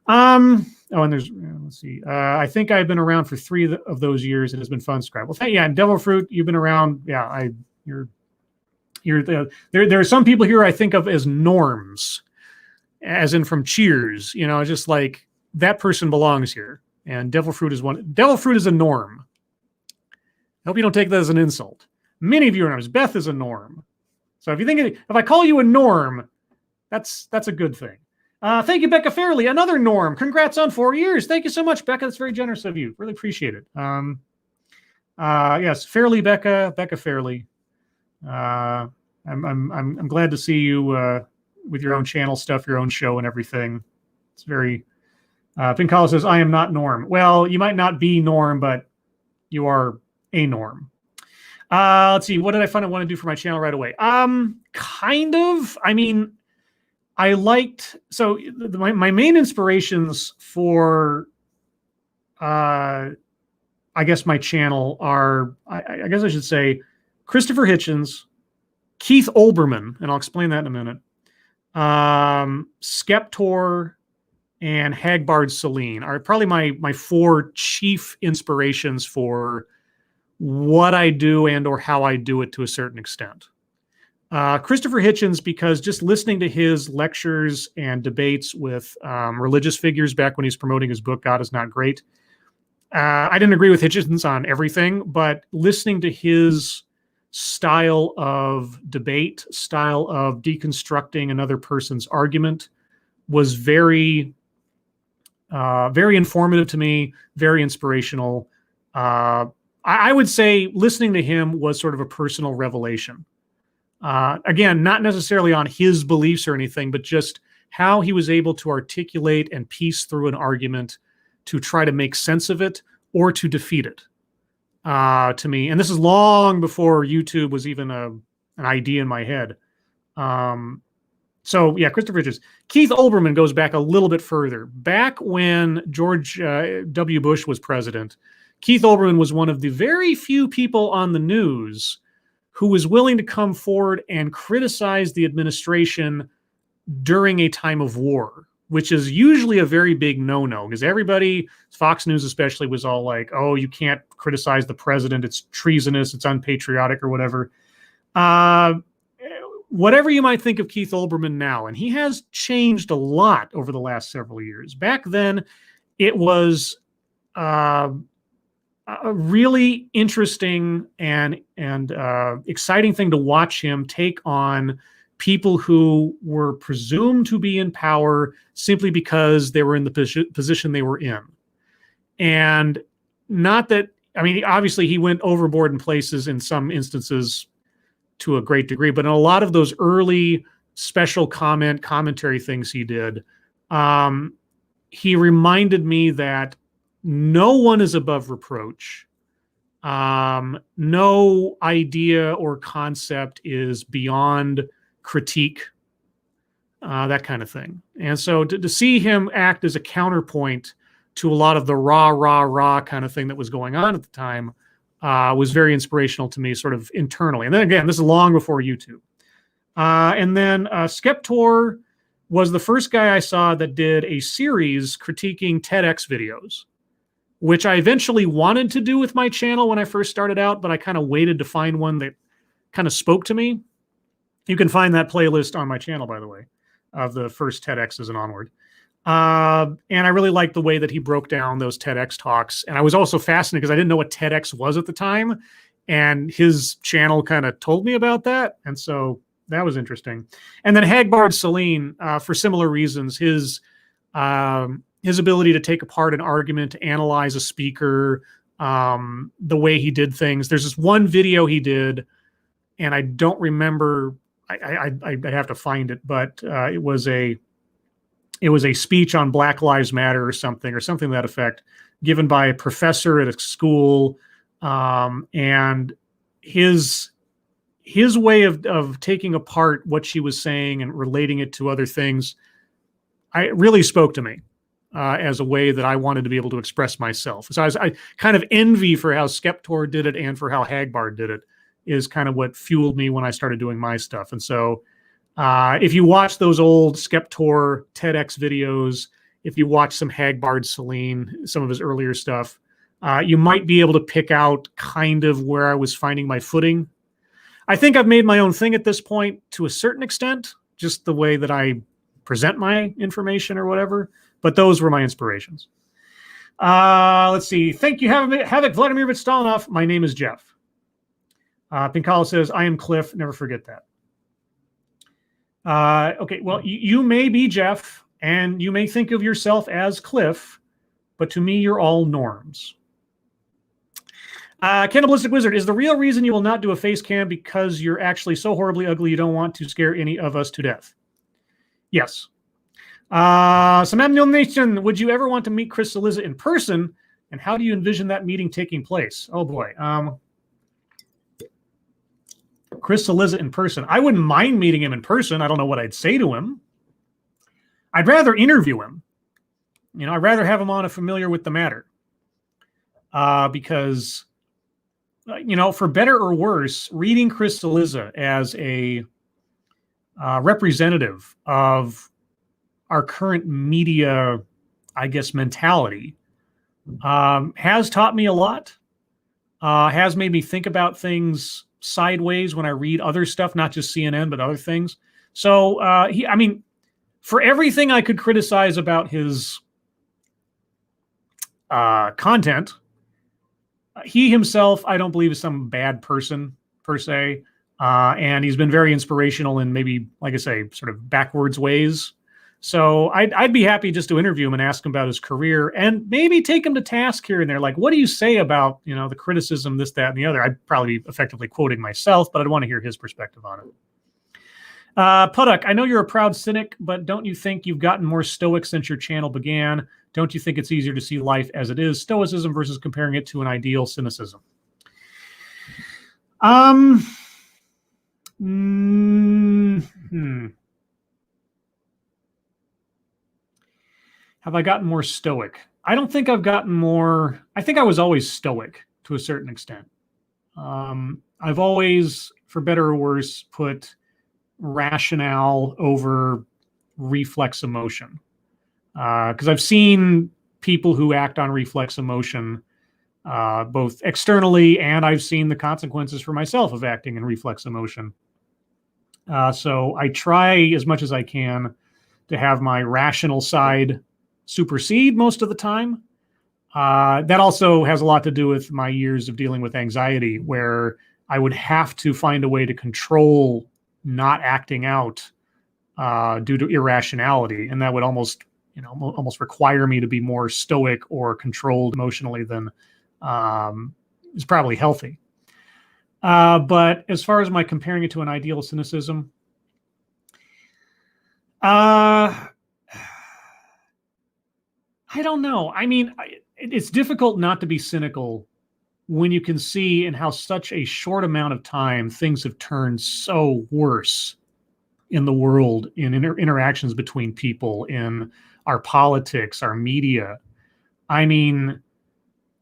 Oh, and there's, let's see. I think I've been around for 3 of those years. It has been fun, Scribe. Well, yeah, and Devilfruit, you've been around. Yeah, there are some people here I think of as norms, as in from Cheers. You know, just like that person belongs here. And Devilfruit is one. Devilfruit is a norm. I hope you don't take that as an insult. Many of you are norms. Beth is a norm. So if you think if I call you a norm, that's a good thing. Thank you, Becca Fairley, another norm. Congrats on 4 years. Thank you so much, Becca. That's very generous of you. Really appreciate it. Yes, Fairley, Becca Fairley. I'm glad to see you with your own channel stuff, your own show, and everything. It's very. Pinkala says, "I am not Norm." Well, you might not be Norm, but you are a norm. Let's see. What did I find I want to do for my channel right away? Kind of. I mean, I liked, so my main inspirations for, I guess my channel are, I guess I should say, Christopher Hitchens, Keith Olbermann, and I'll explain that in a minute, Skeptor, and Hagbard Celine are probably my 4 chief inspirations for what I do and or how I do it to a certain extent. Christopher Hitchens, because just listening to his lectures and debates with religious figures back when he's promoting his book, God Is Not Great. I didn't agree with Hitchens on everything, but listening to his style of debate, style of deconstructing another person's argument was very, very informative to me, very inspirational. I would say listening to him was sort of a personal revelation. Again, not necessarily on his beliefs or anything, but just how he was able to articulate and piece through an argument to try to make sense of it or to defeat it, to me. And this is long before YouTube was even an idea in my head. So, yeah, Christopher Hitchens. Keith Olbermann goes back a little bit further. Back when George W. Bush was president, Keith Olbermann was one of the very few people on the news who was willing to come forward and criticize the administration during a time of war, which is usually a very big no-no, because everybody, Fox News especially, was all like, oh, you can't criticize the president, it's treasonous, it's unpatriotic, or whatever. Whatever you might think of Keith Olbermann now, and he has changed a lot over the last several years. Back then, it was a really interesting and exciting thing to watch him take on people who were presumed to be in power simply because they were in the position they were in. And not that, I mean, obviously he went overboard in places in some instances to a great degree, but in a lot of those early special commentary things he did, he reminded me that no one is above reproach. No idea or concept is beyond critique, that kind of thing. And so to see him act as a counterpoint to a lot of the rah kind of thing that was going on at the time was very inspirational to me, sort of internally. And then again, this is long before YouTube. And then Skeptor was the first guy I saw that did a series critiquing TEDx videos, which I eventually wanted to do with my channel when I first started out, but I kind of waited to find one that kind of spoke to me. You can find that playlist on my channel, by the way, of the first TEDx's and onward. And I really liked the way that he broke down those TEDx talks. And I was also fascinated because I didn't know what TEDx was at the time. And his channel kind of told me about that. And so that was interesting. And then Hagbard Celine, for similar reasons, his ability to take apart an argument, to analyze a speaker, the way he did things. There's this one video he did, and I don't remember, I'd have to find it, but it was a speech on Black Lives Matter or something to that effect, given by a professor at a school, and his way of taking apart what she was saying and relating it to other things, really spoke to me. as a way that I wanted to be able to express myself. So I kind of envy for how Skeptor did it and for how Hagbard did it is kind of what fueled me when I started doing my stuff. And so if you watch those old Skeptor TEDx videos, if you watch some Hagbard Celine, some of his earlier stuff, you might be able to pick out kind of where I was finding my footing. I think I've made my own thing at this point to a certain extent, just the way that I present my information or whatever. But those were my inspirations. Let's see. Thank you, Havoc Vladimirovich Stalinov. My name is Jeff. Pinkala says, I am Cliff. Never forget that. Okay, well, you may be Jeff, and you may think of yourself as Cliff, but to me, you're all norms. Cannibalistic Wizard, is the real reason you will not do a face cam because you're actually so horribly ugly you don't want to scare any of us to death? Yes. Samamnial Nation, would you ever want to meet Chris Eliza in person? And how do you envision that meeting taking place? Oh boy. Chris Eliza in person. I wouldn't mind meeting him in person. I don't know what I'd say to him. I'd rather interview him. You know, I'd rather have him on a familiar with the matter. Because, you know, for better or worse, reading Chris Eliza as a representative of our current media, I guess, mentality has taught me a lot, has made me think about things sideways when I read other stuff, not just CNN, but other things. So, I mean, for everything I could criticize about his content, he himself, I don't believe, is some bad person per se. And he's been very inspirational in maybe, like I say, sort of backwards ways. So I'd be happy just to interview him and ask him about his career and maybe take him to task here and there. Like, what do you say about, you know, the criticism, this, that, and the other? I'd probably be effectively quoting myself, but I'd want to hear his perspective on it. Puddock, I know you're a proud cynic, but don't you think you've gotten more stoic since your channel began? Don't you think it's easier to see life as it is, stoicism versus comparing it to an ideal cynicism? Have I gotten more stoic? I don't think I've gotten more. I think I was always stoic to a certain extent. I've always, for better or worse, put rationale over reflex emotion. Because I've seen people who act on reflex emotion both externally, and I've seen the consequences for myself of acting in reflex emotion. So I try as much as I can to have my rational side supersede most of the time. That also has a lot to do with my years of dealing with anxiety, where I would have to find a way to control not acting out due to irrationality, and that would almost require me to be more stoic or controlled emotionally than is probably healthy. But as far as my comparing it to an ideal cynicism, I don't know. I mean, it's difficult not to be cynical when you can see in how such a short amount of time things have turned so worse in the world, in interactions between people, in our politics, our media. I mean,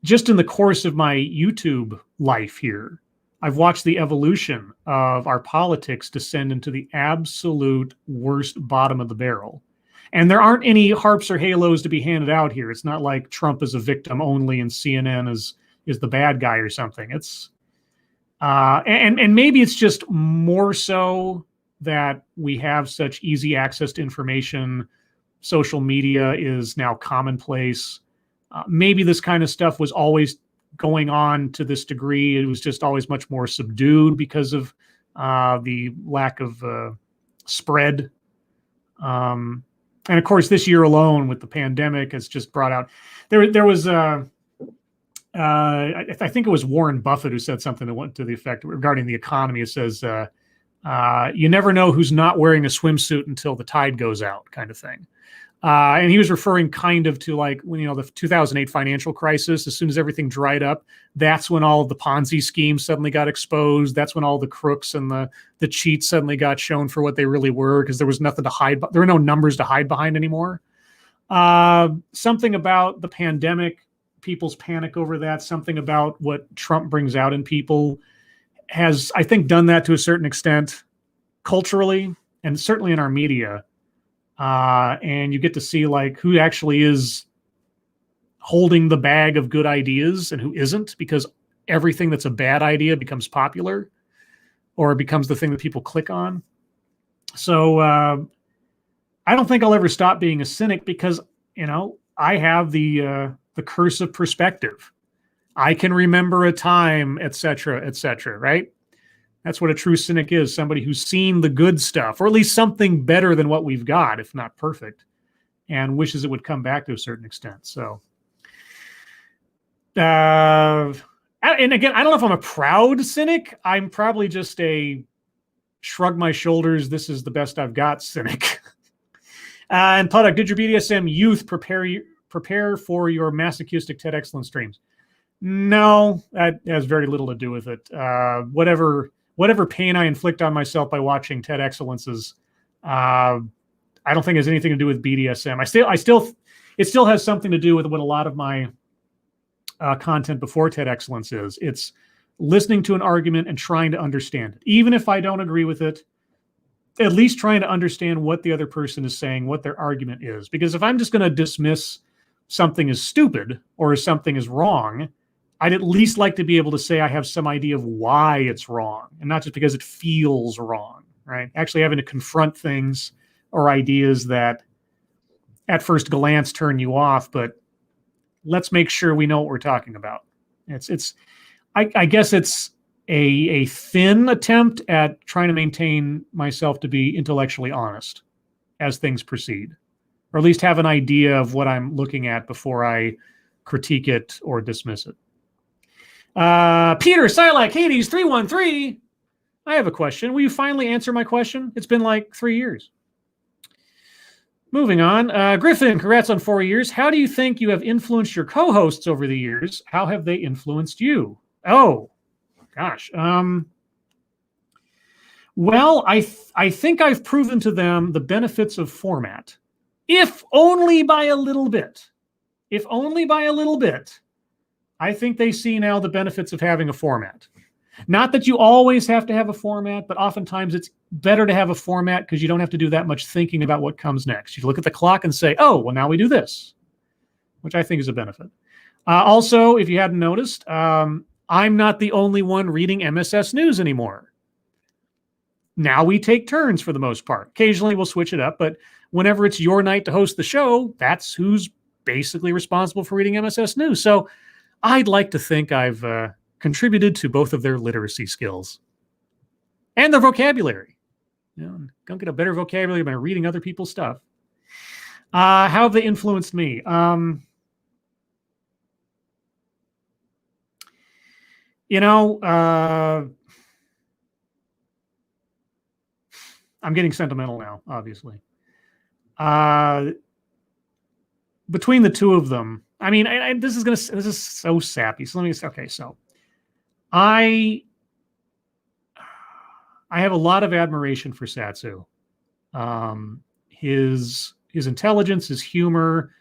just in the course of my YouTube life here, I've watched the evolution of our politics descend into the absolute worst bottom of the barrel. And there aren't any harps or halos to be handed out here. It's not like Trump is a victim only and CNN is the bad guy or something. It's and maybe it's just more so that we have such easy access to information. Social media is now commonplace. Maybe this kind of stuff was always going on to this degree. It was just always much more subdued because of the lack of spread. And of course, this year alone with the pandemic has just brought out. There was I think it was Warren Buffett who said something that went to the effect regarding the economy. It says, "You never know who's not wearing a swimsuit until the tide goes out," kind of thing. And he was referring kind of to like when, the 2008 financial crisis. As soon as everything dried up, that's when all of the Ponzi schemes suddenly got exposed. That's when all the crooks and the cheats suddenly got shown for what they really were, because there was nothing to hide. There were no numbers to hide behind anymore. Something about the pandemic, people's panic over that, something about what Trump brings out in people has, I think, done that to a certain extent culturally and certainly in our media. And you get to see like who actually is holding the bag of good ideas and who isn't, because everything that's a bad idea becomes popular or becomes the thing that people click on. So I don't think I'll ever stop being a cynic because, I have the curse of perspective. I can remember a time, et cetera, right? That's what a true cynic is, somebody who's seen the good stuff, or at least something better than what we've got, if not perfect, and wishes it would come back to a certain extent. So, and again, I don't know if I'm a proud cynic. I'm probably just a shrug my shoulders, this is the best I've got cynic. And Puddock, did your BDSM youth prepare for your masochistic TED Excellence streams? No, that has very little to do with it. Whatever pain I inflict on myself by watching TED Excellences, I don't think has anything to do with BDSM. It still has something to do with what a lot of my content before TED Excellence is. It's listening to an argument and trying to understand it. Even if I don't agree with it, at least trying to understand what the other person is saying, what their argument is. Because if I'm just going to dismiss something as stupid or as something as wrong, I'd at least like to be able to say I have some idea of why it's wrong, and not just because it feels wrong, right? Actually having to confront things or ideas that at first glance turn you off, but let's make sure we know what we're talking about. I guess it's a thin attempt at trying to maintain myself to be intellectually honest as things proceed, or at least have an idea of what I'm looking at before I critique it or dismiss it. Peter Silak, Hades 313. I have a question. Will you finally answer my question? It's been like 3 years. Moving on. Griffin, congrats on 4 years. How do you think you have influenced your co-hosts over the years? How have they influenced you? Oh, gosh. Well, I think I've proven to them the benefits of format, if only by a little bit. If only by a little bit. I think they see now the benefits of having a format. Not that you always have to have a format, but oftentimes it's better to have a format because you don't have to do that much thinking about what comes next. You look at the clock and say, oh, well, now we do this, which I think is a benefit. Also, if you hadn't noticed, I'm not the only one reading MSS News anymore. Now we take turns for the most part. Occasionally we'll switch it up, but whenever it's your night to host the show, that's who's basically responsible for reading MSS News. So I'd like to think I've contributed to both of their literacy skills and their vocabulary. Don't get a better vocabulary by reading other people's stuff. How have they influenced me? I'm getting sentimental now, obviously. Between the two of them, I mean, this is so sappy. So let me. Okay, so I have a lot of admiration for Satsu. His intelligence, his humor,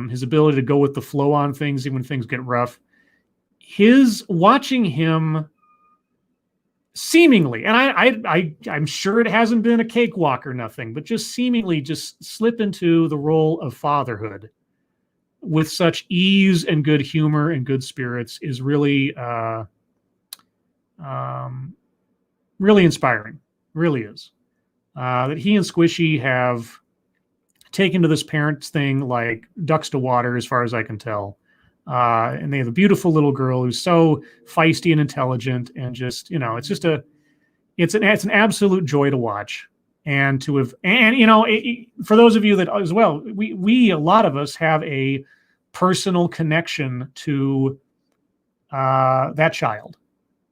his ability to go with the flow on things even when things get rough. Watching him seemingly, and I'm sure it hasn't been a cakewalk or nothing, but just seemingly just slip into the role of fatherhood with such ease and good humor and good spirits is really, really inspiring. Really is. That he and Squishy have taken to this parents thing like ducks to water, as far as I can tell. And they have a beautiful little girl who's so feisty and intelligent, and just, it's an absolute joy to watch. And to have, for those of you that as well, we a lot of us have a personal connection to that child.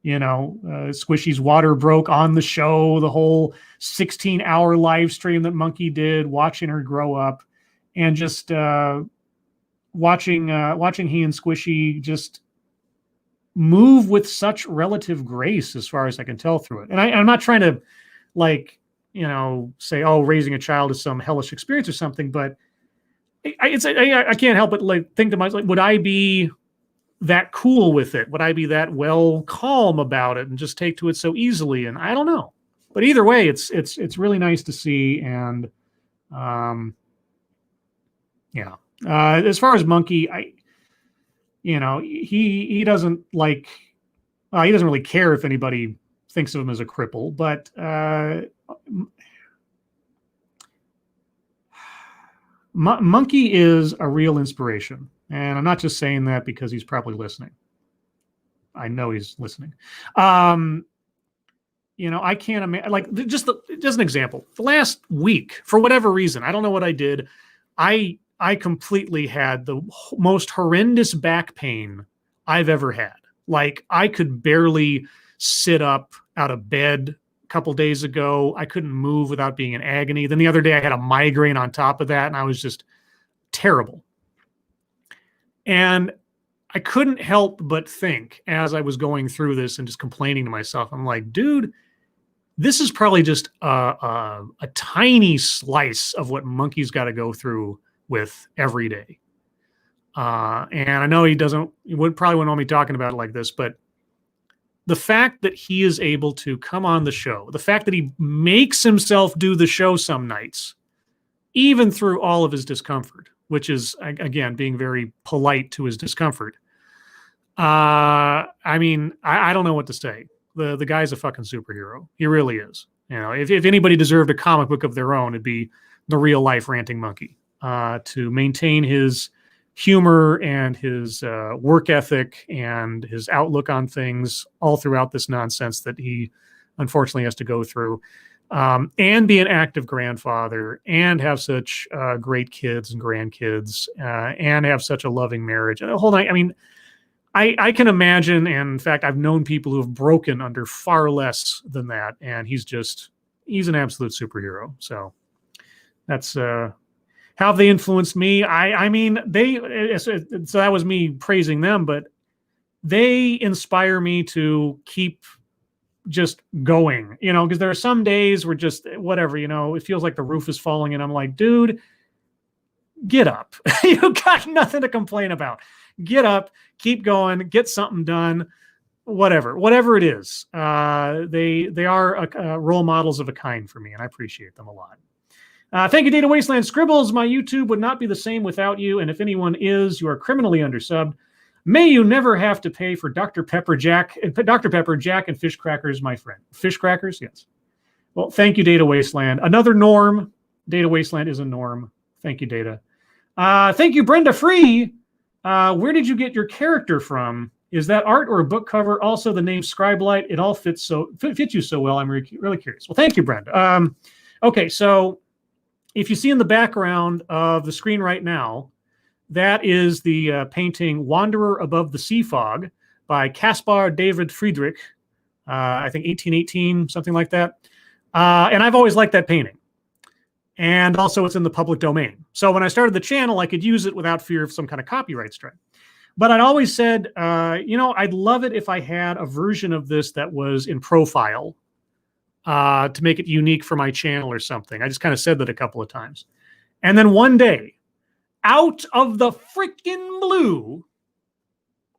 Squishy's water broke on the show, the whole 16-hour live stream that Monkey did, watching her grow up, and just watching he and Squishy just move with such relative grace, as far as I can tell through it. And I'm not trying to say, oh, raising a child is some hellish experience or something, but I can't help but like think to myself, like, would I be that cool with it? Would I be that calm about it and just take to it so easily? And I don't know. But either way, it's really nice to see. And yeah. As far as Monkey, he doesn't like. He doesn't really care if anybody thinks of him as a cripple, but Monkey is a real inspiration. And I'm not just saying that because he's probably listening. I know he's listening. I can't imagine, like, just an example. The last week, for whatever reason, I don't know what I did. I completely had the most horrendous back pain I've ever had. Like, I could barely sit up out of bed a couple days ago. I couldn't move without being in agony. Then the other day I had a migraine on top of that, and I was just terrible. And I couldn't help but think as I was going through this and just complaining to myself, I'm like, dude, this is probably just a tiny slice of what Monkey's got to go through with every day. And I know he probably wouldn't want me talking about it like this, but the fact that he is able to come on the show, the fact that he makes himself do the show some nights, even through all of his discomfort, which is, again, being very polite to his discomfort. I don't know what to say. The guy's a fucking superhero. He really is. If anybody deserved a comic book of their own, it'd be the real life Ranting Monkey. To maintain his humor and his work ethic and his outlook on things all throughout this nonsense that he unfortunately has to go through, and be an active grandfather and have such great kids and grandkids, and have such a loving marriage. Hold on. I mean, I can imagine, and in fact, I've known people who have broken under far less than that, and he's an absolute superhero. So that's how have they influenced me? So that was me praising them, but they inspire me to keep just going, because there are some days where just whatever, it feels like the roof is falling, and I'm like, dude, get up. You got nothing to complain about. Get up, keep going, get something done, whatever it is. They are role models of a kind for me, and I appreciate them a lot. Thank you, Data Wasteland. Scribbles, my YouTube would not be the same without you, and if anyone is, you are criminally undersubbed. May you never have to pay for Dr. Pepper, Jack, and fish crackers, my friend. Fish crackers? Yes. Well, thank you, Data Wasteland. Another norm. Data Wasteland is a norm. Thank you, Data. Thank you, Brenda Free. Where did you get your character from? Is that art or a book cover? Also, the name Scribe Light. It all fits you so well. I'm really curious. Well, thank you, Brenda. Okay, so if you see in the background of the screen right now, that is the painting Wanderer Above the Sea Fog by Caspar David Friedrich, I think 1818, something like that. And I've always liked that painting. And also it's in the public domain. So when I started the channel, I could use it without fear of some kind of copyright strike. But I'd always said, I'd love it if I had a version of this that was in profile, to make it unique for my channel or something. I just kind of said that a couple of times. And then one day, out of the freaking blue,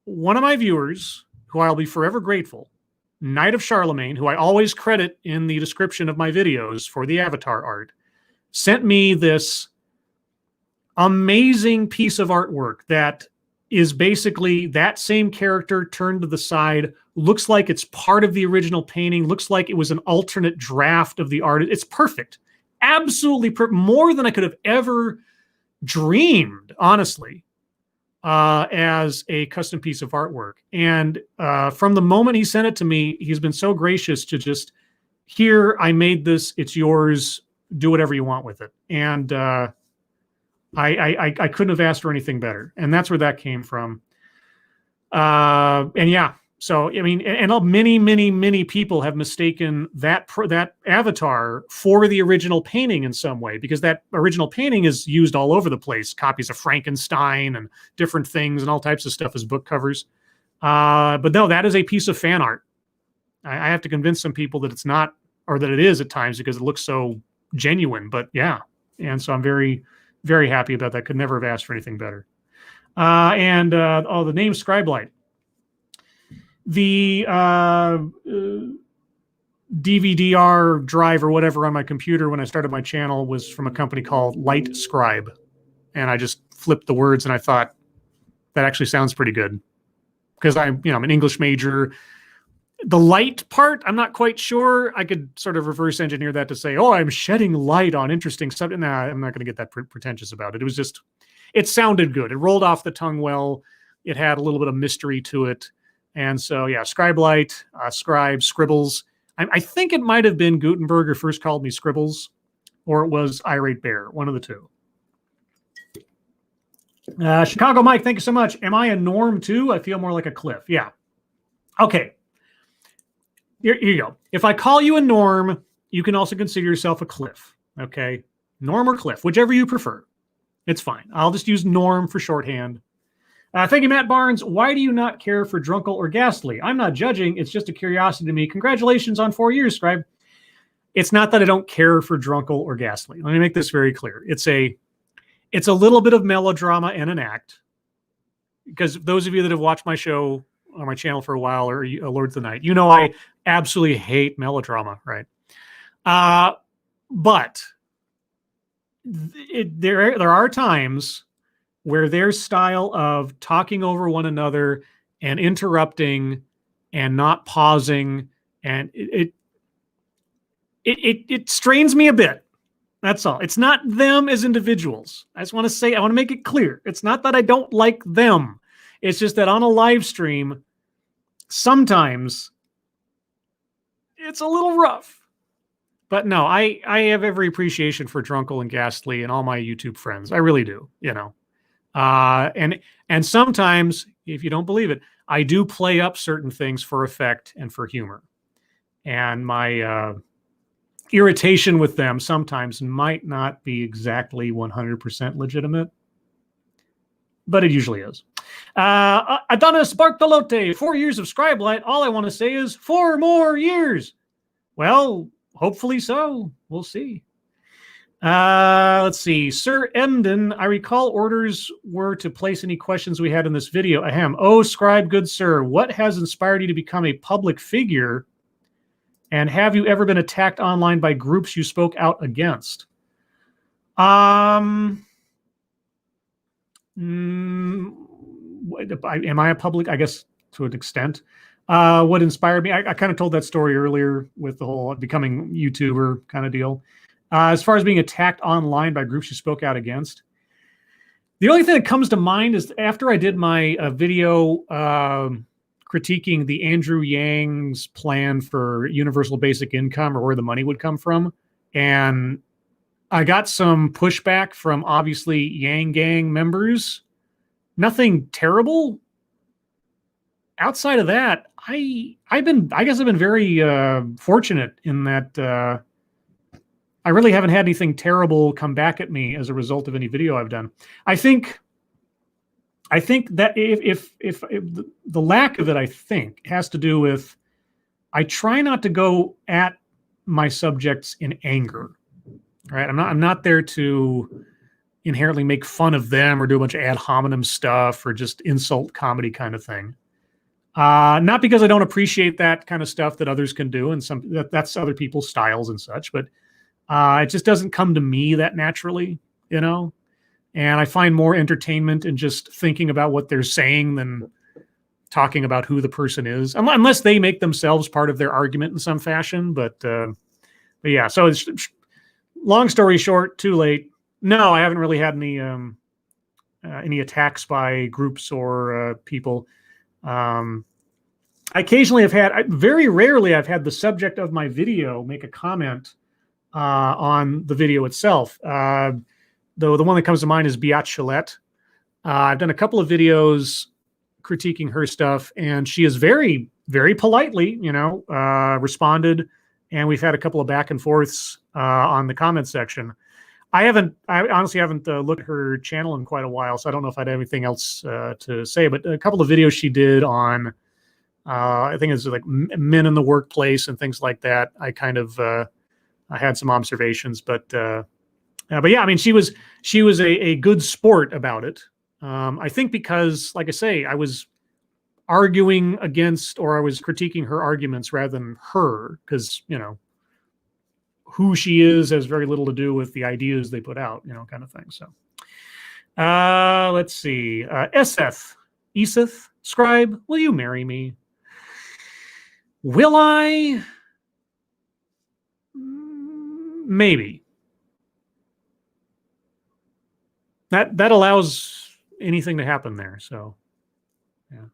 one of my viewers, who I'll be forever grateful, Knight of Charlemagne, who I always credit in the description of my videos for the avatar art, sent me this amazing piece of artwork that is basically that same character turned to the side, looks like it's part of the original painting, looks like it was an alternate draft of the art. It's perfect. Absolutely perfect. More than I could have ever dreamed, honestly, as a custom piece of artwork. And from the moment he sent it to me, he's been so gracious to just, here, I made this, it's yours, do whatever you want with it. And I couldn't have asked for anything better. And that's where that came from. And yeah, so, I mean, and many people have mistaken that avatar for the original painting in some way, because that original painting is used all over the place. Copies of Frankenstein and different things and all types of stuff as book covers. But no, that is a piece of fan art. I have to convince some people that it's not, or that it is at times, because it looks so genuine. But yeah. And so I'm very, Very happy about that. Could never have asked for anything better. The name Scribe Light. The DVD-R drive or whatever on my computer when I started my channel was from a company called Light Scribe. And I just flipped the words and I thought, that actually sounds pretty good. Because I'm an English major. The light part, I'm not quite sure. I could sort of reverse engineer that to say, oh, I'm shedding light on interesting stuff. Nah, I'm not going to get that pretentious about it. It was just, it sounded good. It rolled off the tongue well. It had a little bit of mystery to it. And so, yeah, Scribe Light, Scribe, Scribbles. I think it might have been Gutenberg who first called me Scribbles, or it was Irate Bear, one of the two. Chicago Mike, thank you so much. Am I a norm too? I feel more like a cliff. Yeah. Okay. Here you go. If I call you a norm, you can also consider yourself a cliff. Okay. Norm or cliff, whichever you prefer. It's fine. I'll just use norm for shorthand. Thank you, Matt Barnes. Why do you not care for Drunkle or Ghastly? I'm not judging. It's just a curiosity to me. Congratulations on 4 years, Scribe. It's not that I don't care for Drunkle or Ghastly. Let me make this very clear. It's a little bit of melodrama and an act. Because those of you that have watched my show on my channel for a while, or Lords of the Night, I absolutely hate melodrama, right? But there are times where their style of talking over one another and interrupting and not pausing, and it strains me a bit. That's all. It's not them as individuals. I want to make it clear. It's not that I don't like them. It's just that on a live stream, sometimes it's a little rough. But no, I have every appreciation for Drunkle and Ghastly and all my YouTube friends. I really do, And sometimes, if you don't believe it, I do play up certain things for effect and for humor. And my irritation with them sometimes might not be exactly 100% legitimate, but it usually is. Adonis Bartolote, 4 years of Scribe Light. All I want to say is 4 more years. Well, hopefully so. We'll see. Let's see. Sir Emden, I recall orders were to place any questions we had in this video. Ahem. Oh, Scribe, good sir, what has inspired you to become a public figure? And have you ever been attacked online by groups you spoke out against? Am I a public? I guess to an extent. What inspired me? I kind of told that story earlier with the whole becoming YouTuber kind of deal. As far as being attacked online by groups you spoke out against, the only thing that comes to mind is after I did my video critiquing the Andrew Yang's plan for universal basic income, or where the money would come from, and I got some pushback from obviously Yang Gang members. Nothing terrible. Outside of that, I guess I've been very fortunate in that I really haven't had anything terrible come back at me as a result of any video I've done. I think that if the lack of it, I think, has to do with I try not to go at my subjects in anger. Right? I'm not there to inherently make fun of them or do a bunch of ad hominem stuff or just insult comedy kind of thing. Not because I don't appreciate that kind of stuff that others can do, and that's other people's styles and such, but it just doesn't come to me that naturally, And I find more entertainment in just thinking about what they're saying than talking about who the person is, unless they make themselves part of their argument in some fashion. But yeah, so it's long story short, too late. No, I haven't really had any attacks by groups or people. I occasionally very rarely I've had the subject of my video make a comment on the video itself. Though the one that comes to mind is Beat Chillette. I've done a couple of videos critiquing her stuff, and she is very, very politely, responded, and we've had a couple of back and forths on the comment section. I honestly haven't looked at her channel in quite a while, so I don't know if I had anything else to say, but a couple of videos she did on, I think it's like men in the workplace and things like that. I kind of, I had some observations, but But yeah, I mean, she was a good sport about it. I think because, like I say, I was arguing against, or I was critiquing her arguments rather than her, because, you know, who she is has very little to do with the ideas they put out, you know, kind of thing. So let's see. Eseth, Scribe, will you marry me? Will I? Maybe. That allows anything to happen there. So, yeah.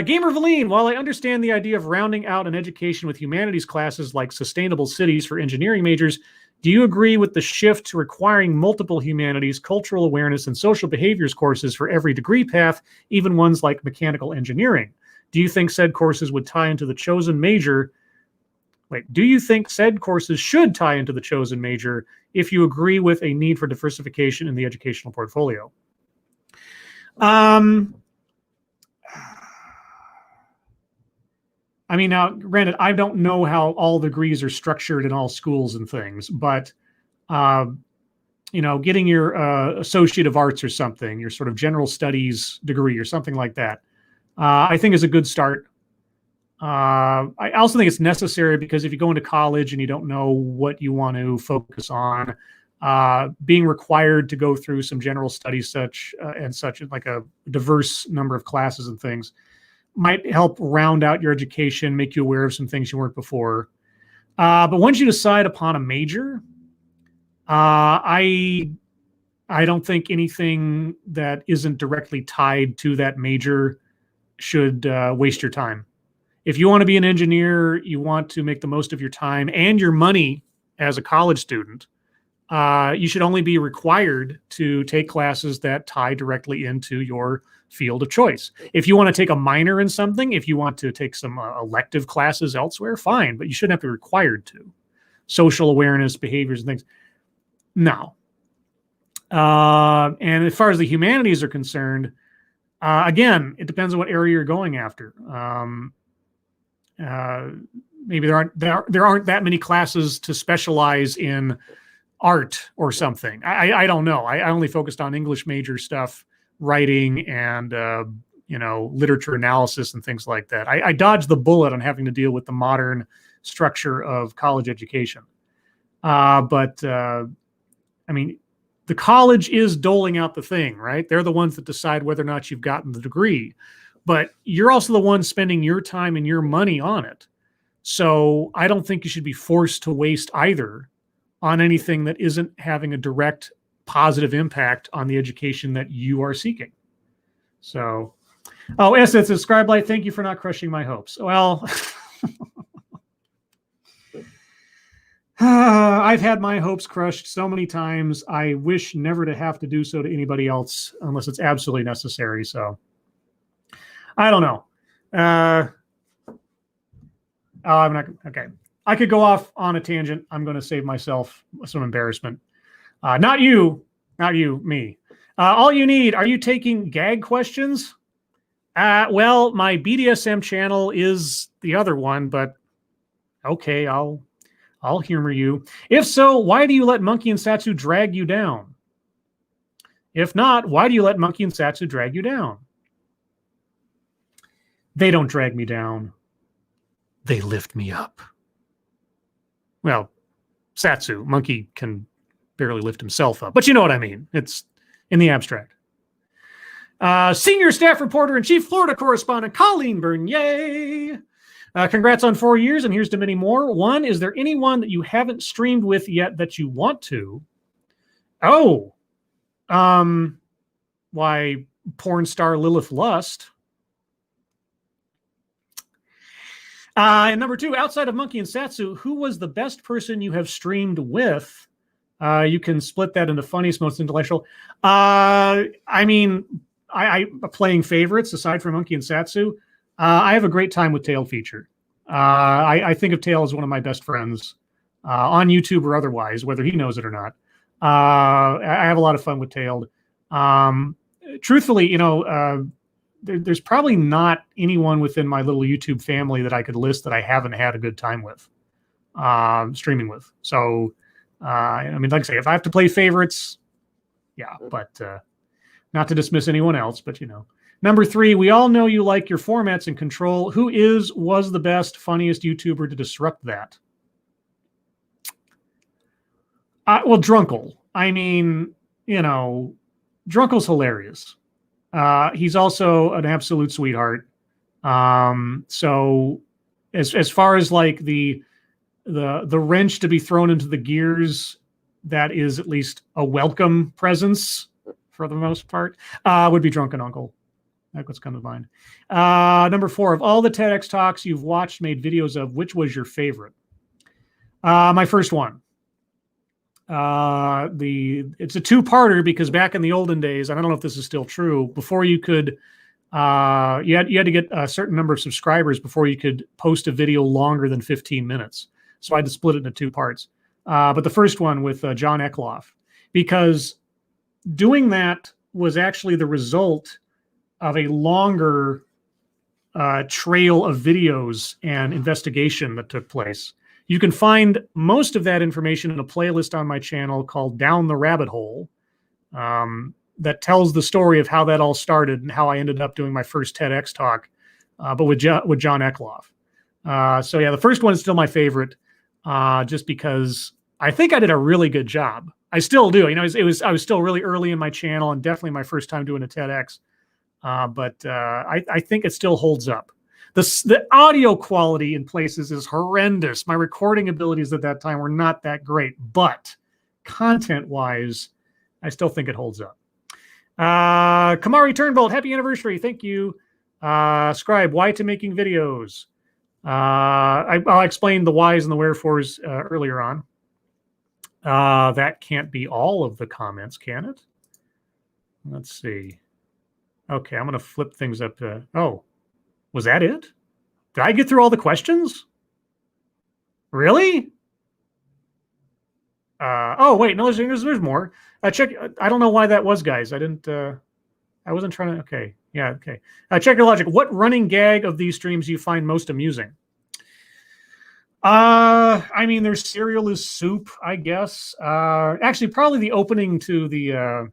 Gamer Valine, while I understand the idea of rounding out an education with humanities classes like sustainable cities for engineering majors, do you agree with the shift to requiring multiple humanities, cultural awareness, and social behaviors courses for every degree path, even ones like mechanical engineering? Do you think said courses would tie into the chosen major? Do you think said courses should tie into the chosen major if you agree with a need for diversification in the educational portfolio? I mean, now, granted, I don't know how all degrees are structured in all schools and things, but, you know, getting your Associate of Arts or something, your sort of general studies degree or something like that, I think is a good start. I also think it's necessary because if you go into college and you don't know what you want to focus on, being required to go through some general studies such like a diverse number of classes and things might help round out your education, make you aware of some things you weren't before. But once you decide upon a major, I don't think anything that isn't directly tied to that major should waste your time. If you want to be an engineer, you want to make the most of your time and your money as a college student, you should only be required to take classes that tie directly into your field of choice. If you want to take a minor in something, if you want to take some elective classes elsewhere, fine, but you shouldn't have to be required to. Social awareness, behaviors, and things. No. And as far as the humanities are concerned, again, it depends on what area you're going after. Maybe there aren't that many classes to specialize in art or something. I don't know. I only focused on English major stuff, writing, and you know, literature analysis and things like that. I dodged the bullet on having to deal with the modern structure of college education. But I mean, the college is doling out the thing, right? They're the ones that decide whether or not you've gotten the degree. But you're also the one spending your time and your money on it. So I don't think you should be forced to waste either on anything that isn't having a direct positive impact on the education that you are seeking. So, oh, Essence, Scribe Light, thank you for not crushing my hopes. Well, I've had my hopes crushed so many times. I wish never to have to do so to anybody else unless it's absolutely necessary. So, I don't know. I'm not okay. I could go off on a tangent. I'm going to save myself some embarrassment. Not you, me. All you need. Are you taking gag questions? Well, my BDSM channel is the other one, but okay, I'll humor you. If so, why do you let Monkey and Satsu drag you down? If not, why do you let Monkey and Satsu drag you down? They don't drag me down. They lift me up. Well, Satsu, Monkey can barely lift himself up, but you know what I mean. It's in the abstract. Senior staff reporter and chief Florida correspondent Colleen Bernier. Congrats on 4 years, and here's to many more. 1, is there anyone that you haven't streamed with yet that you want to? Oh, why, porn star Lilith Lust. And number 2, outside of Monkey and Satsu, who was the best person you have streamed with? You can split that into funniest, most intellectual. I mean, I playing favorites aside from Monkey and Satsu. I have a great time with Tail Feature. I think of Tail as one of my best friends on YouTube or otherwise, whether he knows it or not. I have a lot of fun with Tail. Truthfully, you know, there's probably not anyone within my little YouTube family that I could list that I haven't had a good time with, streaming with. So I mean, like I say, if I have to play favorites, yeah, but not to dismiss anyone else, but you know. Number 3, we all know you like your formats and control. Who was the best, funniest YouTuber to disrupt that? Well, Drunkle. I mean, you know, Drunkle's hilarious. He's also an absolute sweetheart. So as far as like the wrench to be thrown into the gears, that is at least a welcome presence for the most part, would be Drunken Uncle. That's what's coming to mind. Number 4, of all the TEDx talks you've watched, made videos of, which was your favorite? My first one. It's a two-parter because back in the olden days, and I don't know if this is still true, before you could, you had to get a certain number of subscribers before you could post a video longer than 15 minutes. So I had to split it into 2 parts. But the first one with John Eckloff, because doing that was actually the result of a longer trail of videos and investigation that took place. You can find most of that information in a playlist on my channel called Down the Rabbit Hole, that tells the story of how that all started and how I ended up doing my first TEDx talk, but with John Eckloff. So yeah, the first one is still my favorite, just because I think I did a really good job. I still do. You know, I was still really early in my channel and definitely my first time doing a TEDx. But I think it still holds up. The audio quality in places is horrendous. My recording abilities at that time were not that great, but content-wise, I still think it holds up. Kamari Turnbolt, happy anniversary. Thank you. Scribe, why to making videos? I'll explain the whys and the wherefores earlier on. That can't be all of the comments, can it? Let's see. Okay, I'm going to flip things up. Oh, was that it? Did I get through all the questions? Really? Oh, wait, no, there's more. Check. I don't know why that was, guys. I didn't. I wasn't trying to. Okay, yeah, okay. Check your logic. What running gag of these streams do you find most amusing? I mean, there's cereal is soup, I guess. Actually, probably the opening to the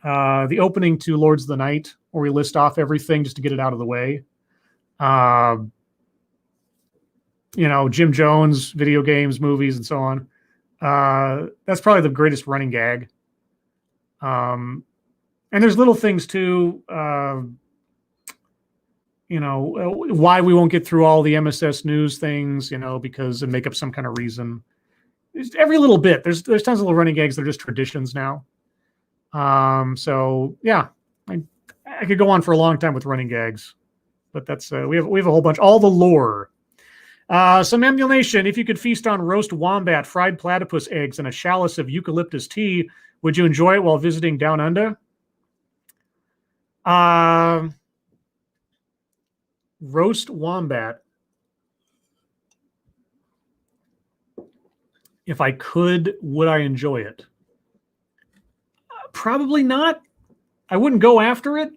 opening to Lords of the Night, where we list off everything just to get it out of the way. You know, Jim Jones, video games, movies, and so on. That's probably the greatest running gag. And there's little things too. You know, why we won't get through all the MSS news things, you know, because and make up some kind of reason. Just every little bit. There's tons of little running gags that are just traditions now. So yeah, I could go on for a long time with running gags, but that's we have a whole bunch, all the lore. Some emulation. If you could feast on roast wombat, fried platypus eggs, and a chalice of eucalyptus tea, would you enjoy it while visiting Down Under? Roast wombat. If I could, would I enjoy it? Probably not. I wouldn't go after it.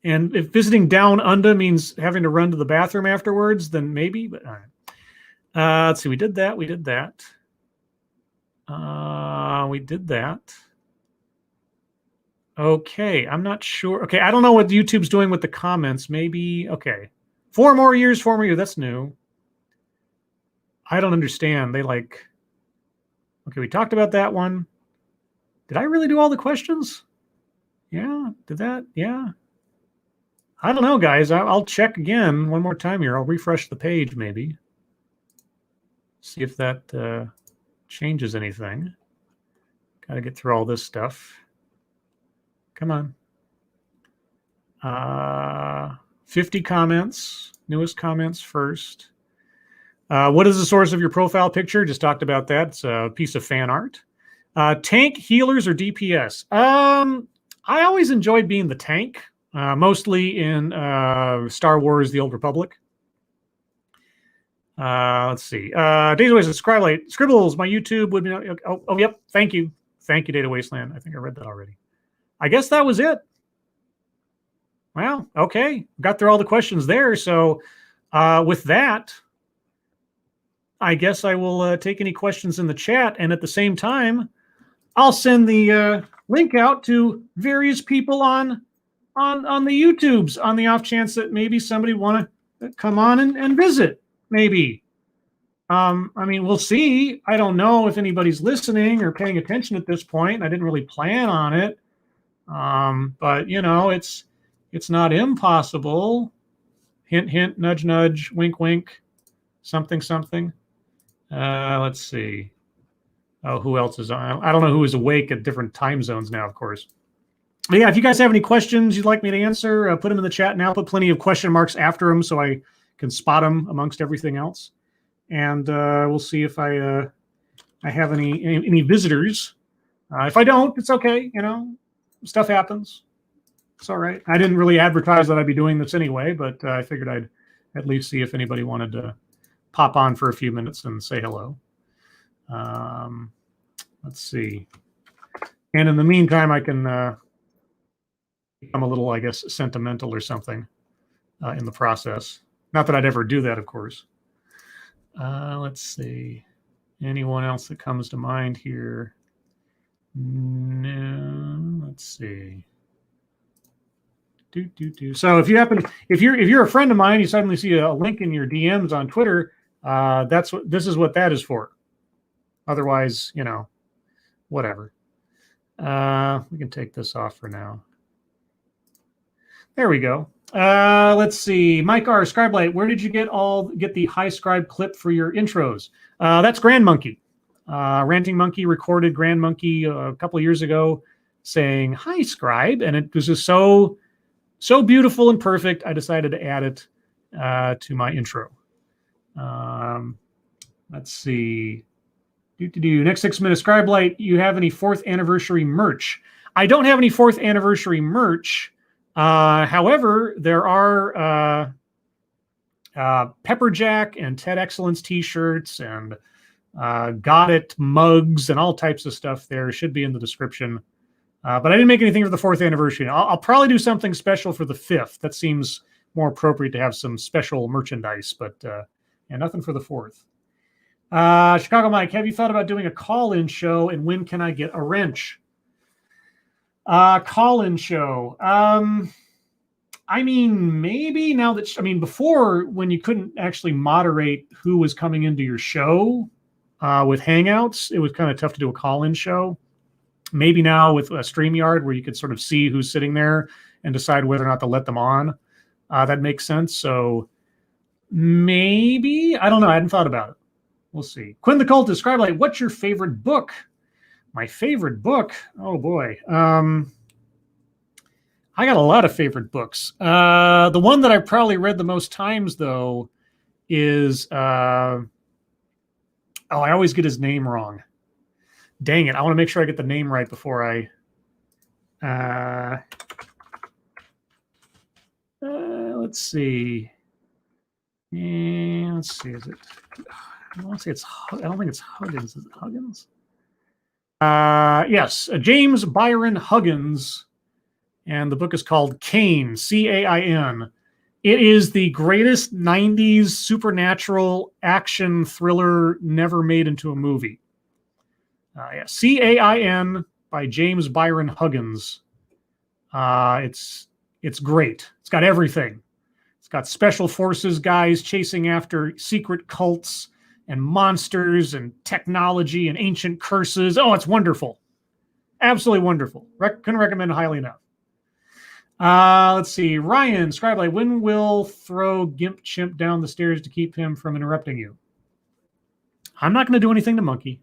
And if visiting Down Under means having to run to the bathroom afterwards, then maybe. But all right. Let's see. We did that. We did that. We did that. Okay. I'm not sure. Okay. I don't know what YouTube's doing with the comments. Maybe. Okay. 4 more years. 4 more years. That's new. I don't understand. They like. Okay. We talked about that one. Did I really do all the questions? Yeah. Did that? Yeah. I don't know, guys. I'll check again one more time here. I'll refresh the page maybe. See if that changes anything. Got to get through all this stuff. Come on. 50 comments. Newest comments first. What is the source of your profile picture? Just talked about that. It's a piece of fan art. Tank, healers, or DPS? I always enjoyed being the tank, mostly in Star Wars: The Old Republic. Let's see. Data Wasteland, Scribbles, my YouTube would be. Oh, yep. Thank you. Thank you, Data Wasteland. I think I read that already. I guess that was it. Well, okay. Got through all the questions there. So with that, I guess I will take any questions in the chat, and at the same time, I'll send the link out to various people on the YouTubes on the off chance that maybe somebody want to come on and visit. Maybe. I mean, we'll see. I don't know if anybody's listening or paying attention at this point. I didn't really plan on it, but you know, it's not impossible. Hint, hint, nudge, nudge, wink, wink, something, something. Let's see. Oh, who else is on? I don't know who is awake at different time zones now, of course. But yeah, if you guys have any questions you'd like me to answer, put them in the chat now. Put plenty of question marks after them so I can spot them amongst everything else. And we'll see if I have any visitors. If I don't, it's okay. You know, stuff happens. It's all right. I didn't really advertise that I'd be doing this anyway, but I figured I'd at least see if anybody wanted to pop on for a few minutes and say hello. Let's see. And in the meantime, I can become a little, I guess, sentimental or something in the process. Not that I'd ever do that, of course. Let's see. Anyone else that comes to mind here? No. Let's see. So if you're a friend of mine, you suddenly see a link in your DMs on Twitter. This is what that is for. Otherwise, you know, whatever. We can take this off for now. There we go. Let's see. Mike R. Scribe Light, where did you get the High Scribe clip for your intros? That's Grand Monkey. Ranting Monkey recorded Grand Monkey a couple of years ago saying, "Hi, Scribe," and it was just so beautiful and perfect, I decided to add it to my intro. Let's see. Next 6 minutes. Scribe Light, you have any 4th anniversary merch? I don't have any 4th anniversary merch. However, there are Pepperjack and Ted Excellence t-shirts and Got It mugs and all types of stuff there. It should be in the description. But I didn't make anything for the 4th anniversary. I'll probably do something special for the 5th. That seems more appropriate to have some special merchandise, but yeah, nothing for the 4th. Chicago Mike, have you thought about doing a call-in show, and when can I get a wrench? Call-in show. I mean, maybe now that, before, when you couldn't actually moderate who was coming into your show with Hangouts, it was kind of tough to do a call-in show. Maybe now with a StreamYard where you could sort of see who's sitting there and decide whether or not to let them on. That makes sense. So maybe, I don't know. I hadn't thought about it. We'll see. Quinn the Cultist, Scribe Light, what's your favorite book? My favorite book? Oh, boy. I got a lot of favorite books. The one that I've probably read the most times, though, is... I always get his name wrong. Dang it. I want to make sure I get the name right before I... let's see. Yeah, let's see. Is it... I don't think it's Huggins. Is it Huggins? Yes, James Byron Huggins, and the book is called Cain, C-A-I-N. It is the greatest 90s supernatural action thriller never made into a movie. Yeah, C-A-I-N by James Byron Huggins. It's great. It's got everything. It's got special forces guys chasing after secret cults and monsters and technology and ancient curses. Oh, it's wonderful. Absolutely wonderful. Couldn't recommend it highly enough. Let's see. Ryan, Scribelight, when will throw Gimp Chimp down the stairs to keep him from interrupting you? I'm not going to do anything to Monkey.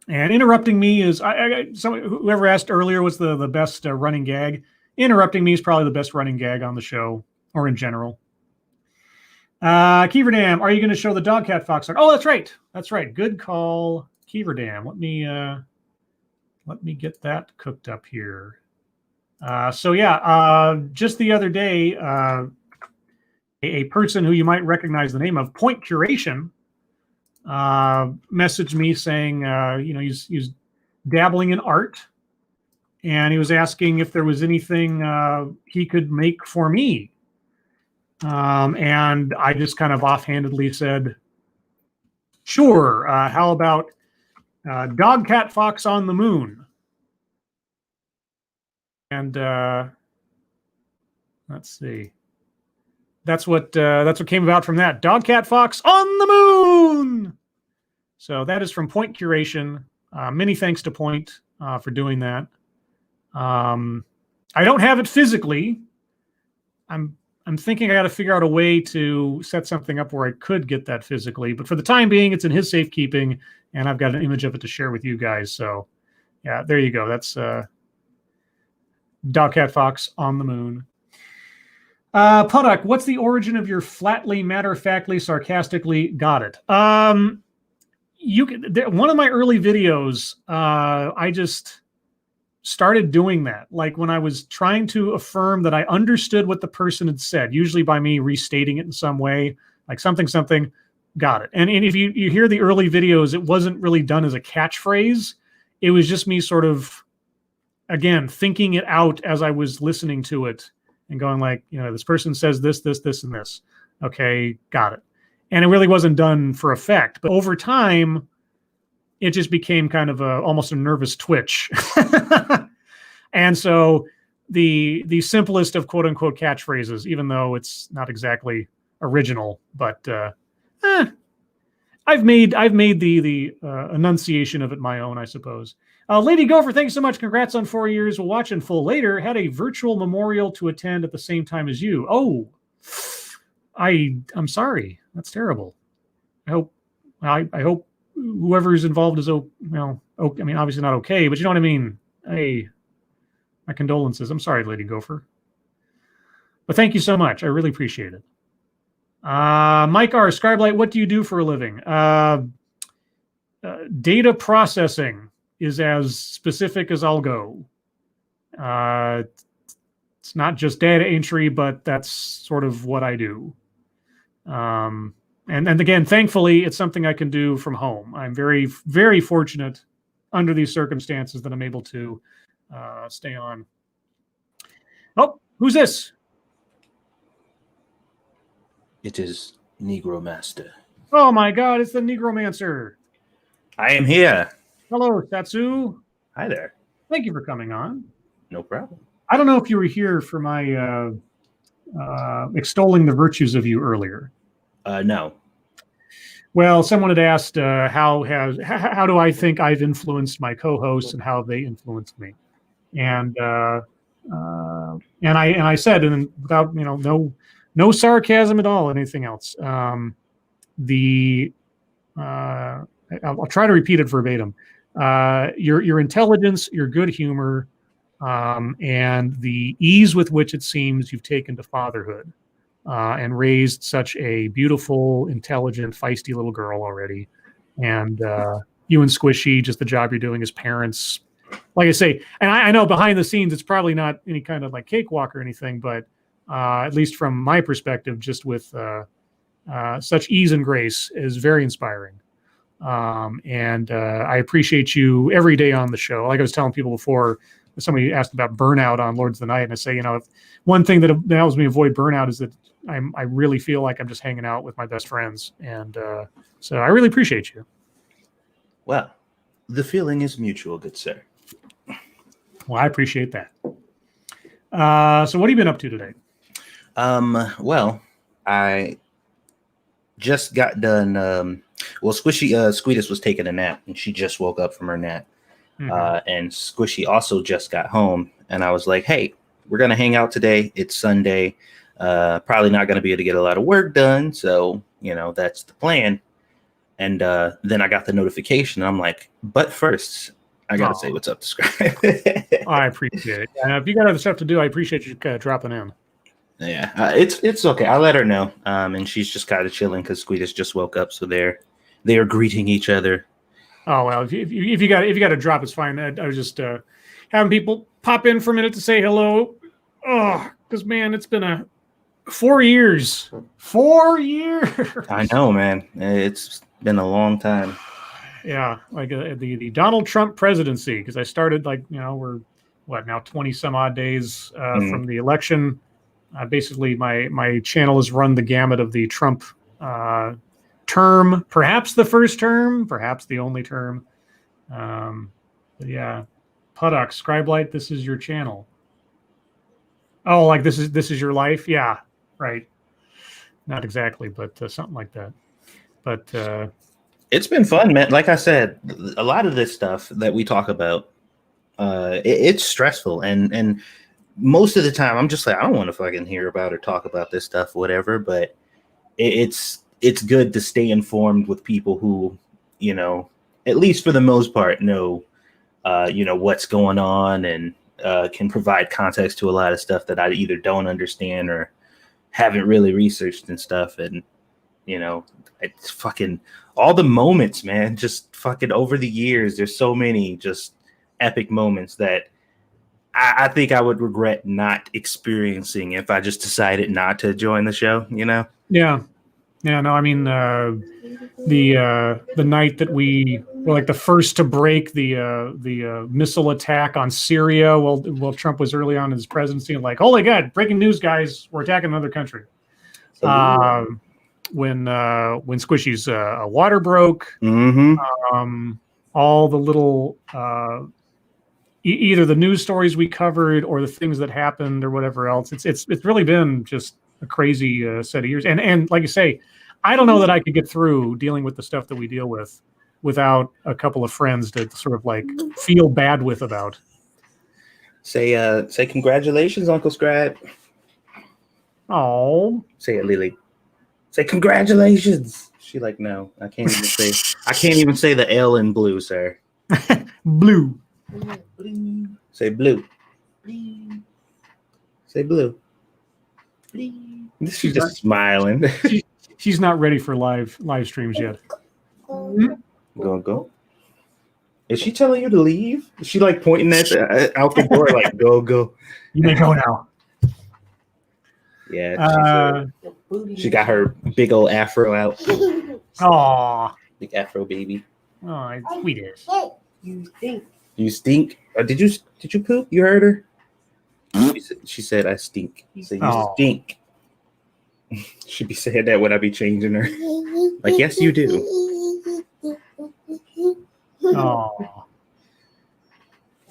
And interrupting me is, whoever asked earlier what's the best running gag. Interrupting me is probably the best running gag on the show or in general. Keeverdam, are you going to show the Dogcat Fox art? Oh, that's right. That's right. Good call, Keeverdam. Let me get that cooked up here. So yeah, just the other day, a person who you might recognize the name of, Point Curation, messaged me saying, he's dabbling in art, and he was asking if there was anything he could make for me. And I just kind of offhandedly said, sure, how about dog, cat, fox on the moon? And let's see. That's what came about from that. Dog, cat, fox on the moon. So that is from Point Curation. Many thanks to Point for doing that. I don't have it physically. I'm thinking I got to figure out a way to set something up where I could get that physically. But for the time being, it's in his safekeeping, and I've got an image of it to share with you guys. So, yeah, there you go. That's Dog, cat, fox on the moon. Puddock, what's the origin of your flatly, matter-of-factly, sarcastically got it? One of my early videos, I just started doing that. Like when I was trying to affirm that I understood what the person had said, usually by me restating it in some way, like something, got it. And if you hear the early videos, it wasn't really done as a catchphrase. It was just me sort of, again, thinking it out as I was listening to it. And going like, this person says this, and this. Okay, got it. And it really wasn't done for effect. But over time, it just became kind of almost a nervous twitch. And so the simplest of quote unquote catchphrases, even though it's not exactly original, but I've made the enunciation of it my own, I suppose. Lady Gopher, thanks so much. Congrats on 4 years. We'll watch in full later. Had a virtual memorial to attend at the same time as you. Oh, I'm sorry. That's terrible. I hope whoever's involved is obviously not okay, but you know what I mean. Hey, my condolences. I'm sorry, Lady Gopher. But thank you so much. I really appreciate it. Mike R. Scribe Light, what do you do for a living? Data processing is as specific as I'll go. It's not just data entry, but that's sort of what I do. And again, thankfully, it's something I can do from home. I'm very, very fortunate under these circumstances that I'm able to stay on. Oh, who's this? It is Negro Master. Oh my God, it's the Negromancer. I am here. Hello, Tatsu. Hi there. Thank you for coming on. No problem. I don't know if you were here for my extolling the virtues of you earlier. No. Well, someone had asked how do I think I've influenced my co-hosts and how they influenced me, and I said, and without no sarcasm at all, anything else. I'll try to repeat it verbatim. Your intelligence, your good humor, and the ease with which it seems you've taken to fatherhood. And raised such a beautiful, intelligent, feisty little girl already. And you and Squishy, just the job you're doing as parents. Like I say, and I know behind the scenes, it's probably not any kind of like cakewalk or anything, but at least from my perspective, just with such ease and grace is very inspiring. And I appreciate you every day on the show. Like I was telling people before, somebody asked about burnout on Lords of the Night, and I say, if one thing that helps me avoid burnout is that I really feel like I'm just hanging out with my best friends, and so I really appreciate you. Well, the feeling is mutual, good sir. Well, I appreciate that. So what have you been up to today? Well, I just got done. Squeetus was taking a nap, and she just woke up from her nap. Mm-hmm. And Squishy also just got home, and I was like, hey, we're going to hang out today. It's Sunday. Probably not going to be able to get a lot of work done. So, that's the plan. And then I got the notification, and I'm like, but first, I got to say what's up to Scribe. I appreciate it. If you got other stuff to do, I appreciate you dropping in. Yeah, it's okay. I'll let her know. And she's just kind of chilling because Squeetus just woke up. So they are greeting each other. Oh, well, if you got to drop, it's fine. I was just having people pop in for a minute to say hello. Oh, because, man, it's been 4 years. 4 years. I know, man. It's been a long time. Yeah, like the Donald Trump presidency, because I started we're, now 20 some odd days from the election. Basically, my channel has run the gamut of the Trump term, perhaps the first term, perhaps the only term. But yeah, Puddock, Scribe Light, this is your channel. Oh, like this is your life? Yeah, right. Not exactly, but something like that. But it's been fun, man. Like I said, a lot of this stuff that we talk about, it's stressful, and most of the time I'm just like, I don't want to fucking hear about or talk about this stuff, whatever. But it's good to stay informed with people who, you know, at least for the most part, know, you know, what's going on, and can provide context to a lot of stuff that I either don't understand or haven't really researched and stuff. And, you know, it's fucking all the moments, man, just fucking over the years. There's so many just epic moments that I think I would regret not experiencing if I just decided not to join the show, you know? Yeah. Yeah, no, I mean, the night that we were like the first to break the missile attack on Syria while Trump was early on in his presidency, and like, holy God, breaking news, guys, we're attacking another country. When Squishy's water broke, all the little either the news stories we covered or the things that happened or whatever else, it's really been just a crazy set of years. And like you say, I don't know that I could get through dealing with the stuff that we deal with without a couple of friends to sort of like feel bad with about. Say congratulations, Uncle Scribe. Oh, say it, Lily. Say congratulations. She like, no, I can't even say the L in blue, sir. Blue. Say blue. Say blue. She's just smiling. She's not ready for live streams yet. Go. Is she telling you to leave? Is she like pointing out the door like, go? You may go now. Yeah. She got her big old afro out. Aw. Big afro baby. Oh, it's sweetest. You stink. You stink? Did you poop? You heard her? She said, I stink. So you stink. She'd be saying that when I be changing her. Like, yes, you do. Oh.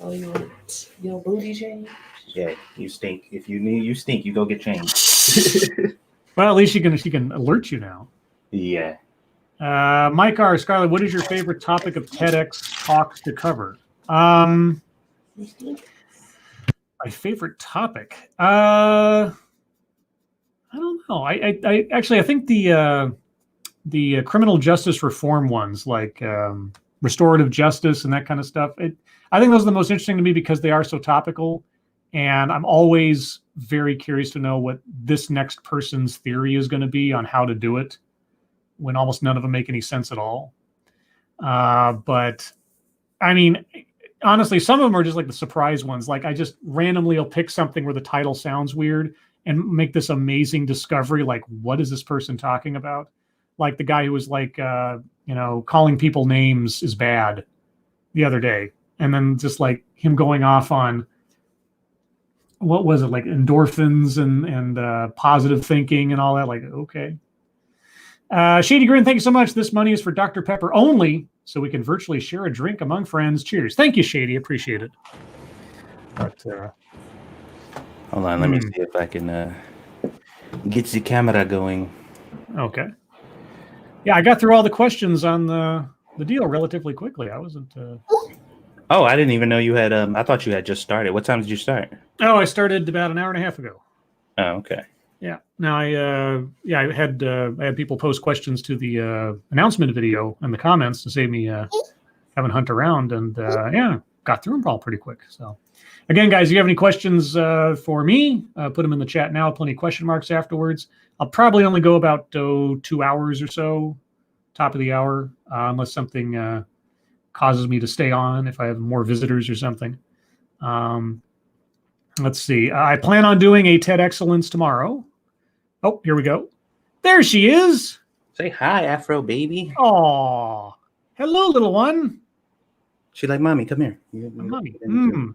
Oh, you want booty change? Yeah, you stink. If you stink, you go get changed. Well, at least she can alert you now. Yeah. Mike R. Scarlett, what is your favorite topic of TEDx talks to cover? My favorite topic. I don't know. I actually think the criminal justice reform ones, like restorative justice and that kind of stuff. I think those are the most interesting to me because they are so topical, and I'm always very curious to know what this next person's theory is going to be on how to do it, when almost none of them make any sense at all. But I mean, honestly, some of them are just like the surprise ones. Like I just randomly will pick something where the title sounds weird and make this amazing discovery. Like, what is this person talking about? Like the guy who was like, calling people names is bad the other day. And then just like him going off on, what was it, like endorphins and positive thinking and all that. Like, okay. Shady Grin, thank you so much. This money is for Dr. Pepper only, so we can virtually share a drink among friends. Cheers. Thank you, Shady. Appreciate it. But, hold on, let me see if I can get the camera going. Okay. Yeah, I got through all the questions on the deal relatively quickly. I wasn't... Oh, I didn't even know you had... I thought you had just started. What time did you start? Oh, I started about an hour and a half ago. Oh, okay. Yeah. Now I had people post questions to the announcement video in the comments to save me having to hunt around, and got through them all pretty quick. So, again, guys, if you have any questions for me, put them in the chat now. Plenty of question marks afterwards. I'll probably only go about 2 hours or so, top of the hour, unless something causes me to stay on. If I have more visitors or something. Let's see. I plan on doing a TED Excellence tomorrow. Oh, here we go. There she is. Say hi, Afro baby. Oh, hello, little one. She like, mommy, come here. Mommy.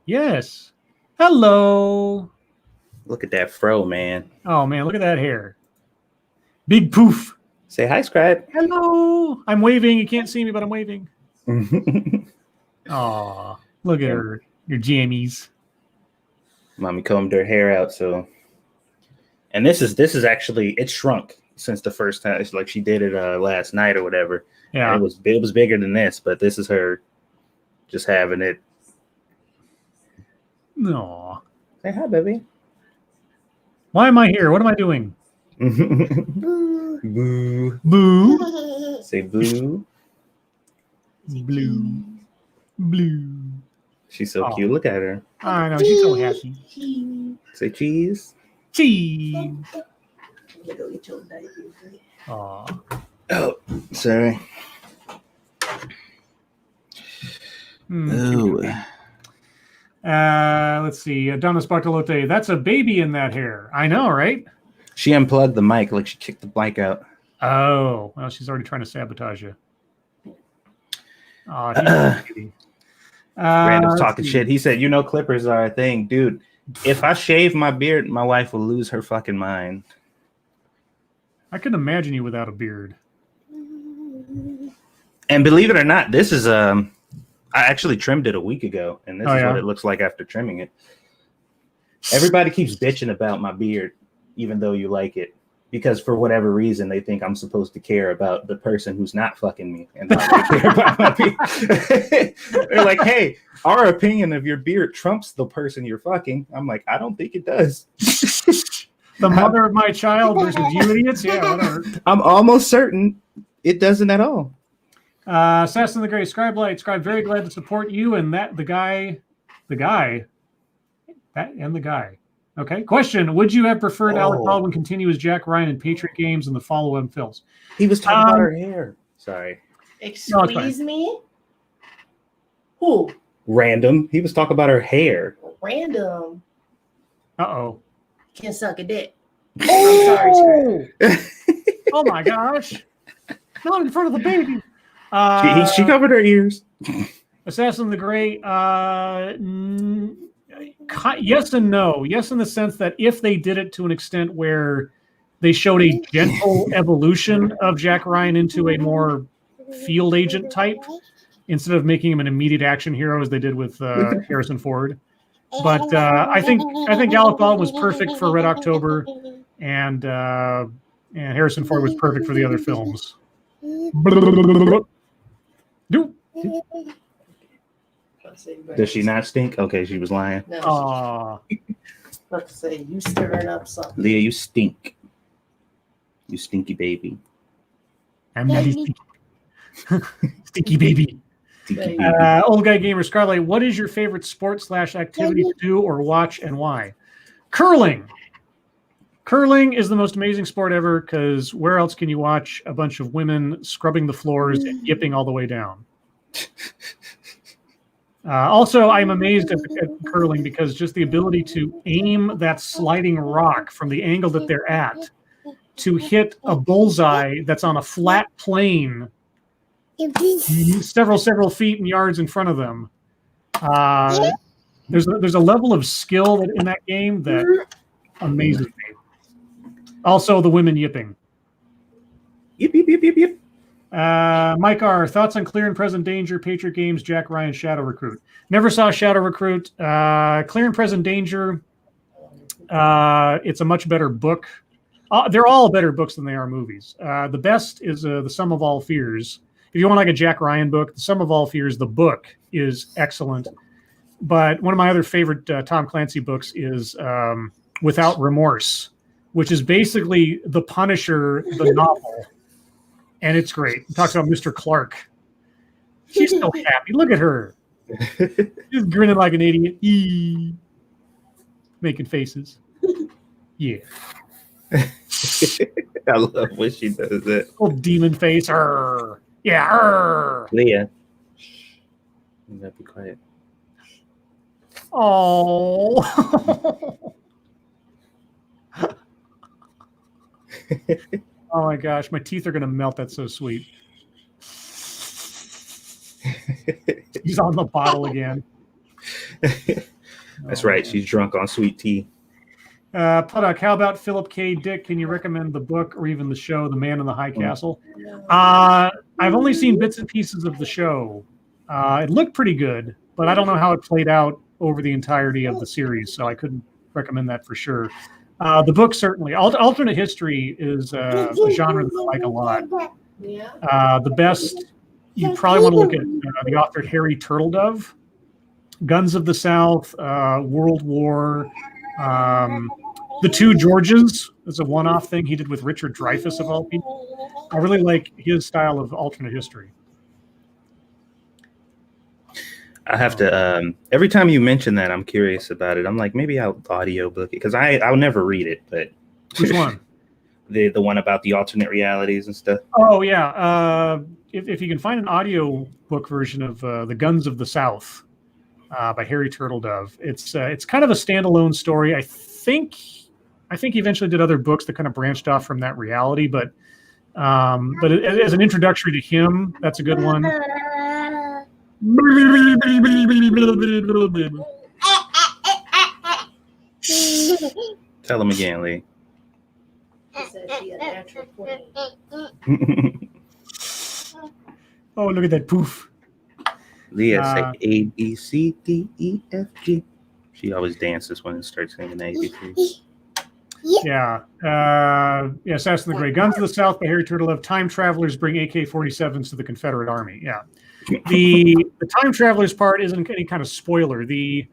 Yes. Hello. Look at that fro, man. Oh man, look at that hair. Big poof. Say hi, Scribe. Hello. I'm waving. You can't see me, but I'm waving. Aw, look at her. Your jammies. Mommy combed her hair out, so. And this is actually, it shrunk since the first time. It's like she did it last night or whatever. Yeah. And it was bigger than this, but this is her just having it. Aw. Say hi, baby. Why am I here? What am I doing? Boo. Boo. Boo. Say boo. Blue. Blue. She's so Oh. cute. Look at her. I know. She's so happy. Say cheese. Cheese. Go get your diapers. Aw. Oh, sorry. Oh. Let's see. Adonis Bartolote. That's a baby in that hair. I know, right? She unplugged the mic like she kicked the mic out. Oh, well, she's already trying to sabotage you. Oh, he's a baby. Random's let's talking see. shit. He said, "You know, clippers are a thing, dude. If I shave my beard, my wife will lose her fucking mind." I can imagine you without a beard. And believe it or not, this is I actually trimmed it a week ago, and this is what it looks like after trimming it. Everybody keeps bitching about my beard, even though you like it, because for whatever reason they think I'm supposed to care about the person who's not fucking me and not really care about my beard. They're like, "Hey, our opinion of your beard trumps the person you're fucking." I'm like, I don't think it does. The mother of my child versus you idiots? Yeah, whatever. I'm almost certain it doesn't at all. Assassin the Grey, Scribe Light, Scribe, very glad to support you and that the guy. Okay. Question: would you have preferred Alec Baldwin continue as Jack Ryan in Patriot Games and the follow-on films? He was talking about her hair. Sorry. Excuse me? Who? Random. He was talking about her hair. Random. Uh-oh. Can suck a dick. I'm sorry, Scribe. Oh my gosh. Not in front of the baby. She covered her ears. Assassin the Grey, yes and no. Yes, in the sense that if they did it to an extent where they showed a gentle evolution of Jack Ryan into a more field agent type, instead of making him an immediate action hero as they did with Harrison Ford. But I think Alec Baldwin was perfect for Red October, and Harrison Ford was perfect for the other films. Does she not stink? Okay, she was lying. No, Aw. let's say you stirring up something. Leah, you stink. You stinky baby. I'm not a stinky, stinky baby. Stinky Baby. baby. Old Guy Gamer Scarlet, what is your favorite sport/activity to do or watch, and why? Curling. Curling is the most amazing sport ever, because where else can you watch a bunch of women scrubbing the floors and yipping all the way down? Also, I'm amazed at curling because just the ability to aim that sliding rock from the angle that they're at to hit a bullseye that's on a flat plane several feet and yards in front of them. There's a level of skill that in that game that amazes me. Also, the women yipping. Yip, yip, yip, yip, yip. Mike R. Thoughts on Clear and Present Danger, Patriot Games, Jack Ryan, Shadow Recruit. Never saw Shadow Recruit. Clear and Present Danger. It's a much better book. They're all better books than they are movies. The best is The Sum of All Fears. If you want like a Jack Ryan book, The Sum of All Fears, the book is excellent. But one of my other favorite Tom Clancy books is Without Remorse, which is basically The Punisher, the novel. And it's great. It talks about Mr. Clark. She's so happy. Look at her. She's grinning like an idiot. Eee. Making faces. Yeah. I love when she does that. Old demon face. Arr. Yeah. Arr. Leah. You gotta be quiet. Oh. Oh my gosh, my teeth are gonna melt. That's so sweet. He's on the bottle again. That's right. She's drunk on sweet tea. Puddock, how about Philip K. Dick? Can you recommend the book or even the show, The Man in the High Castle? I've only seen bits and pieces of the show. It looked pretty good, but I don't know how it played out over the entirety of the series, so I couldn't recommend that for sure. The book, certainly. Alternate history is a genre that I like a lot. The best, you probably want to look at the author Harry Turtledove, Guns of the South, World War, The Two Georges is a one-off thing he did with Richard Dreyfuss, of all people. I really like his style of alternate history. I have to, every time you mention that, I'm curious about it. I'm like, maybe I'll audiobook it, because I'll never read it, but... Which one? The one about the alternate realities and stuff. Oh, yeah. If you can find an audio book version of The Guns of the South by Harry Turtledove, it's kind of a standalone story. I think he eventually did other books that kind of branched off from that reality, but as an introductory to him, that's a good one. Tell him again, Lee. Oh, look at that poof. Leah say A, B, C, D, E, F, G. She always dances when it starts singing A, B, C. Yeah. Assassin of the Grey. Guns of the South by Harry Turtledove. Time travelers bring AK-47s to the Confederate Army. Yeah. The time travelers part isn't any kind of spoiler. The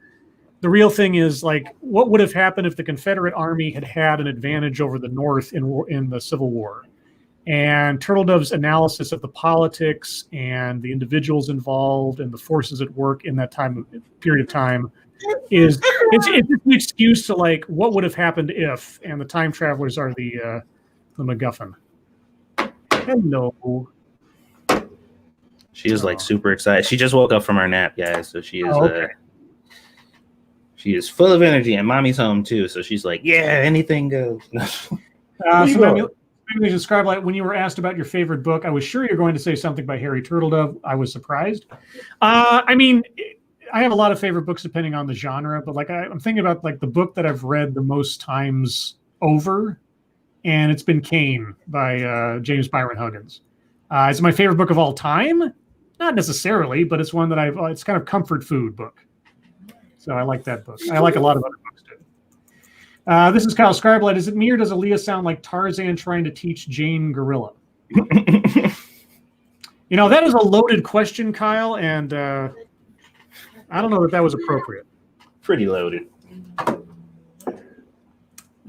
real thing is, like, what would have happened if the Confederate Army had an advantage over the North in the Civil War? And Turtledove's analysis of the politics and the individuals involved and the forces at work in that period of time it's an excuse to, like, what would have happened if, and the time travelers are the MacGuffin. Hello. She is like super excited. She just woke up from her nap, guys. So she is she is full of energy, and mommy's home too. So she's like, yeah, anything goes. So Scribe, like, when you were asked about your favorite book, I was sure you're going to say something by Harry Turtledove. I was surprised. I mean, I have a lot of favorite books depending on the genre, but like I'm thinking about, like, the book that I've read the most times over, and it's been Cain by James Byron Huggins. It's my favorite book of all time. Not necessarily, but it's one that it's kind of comfort food book. So I like that book. I like a lot of other books too. This is Kyle Scribelight. Is it me, or does Aaliyah sound like Tarzan trying to teach Jane gorilla? That is a loaded question, Kyle, and I don't know that was appropriate. Pretty loaded.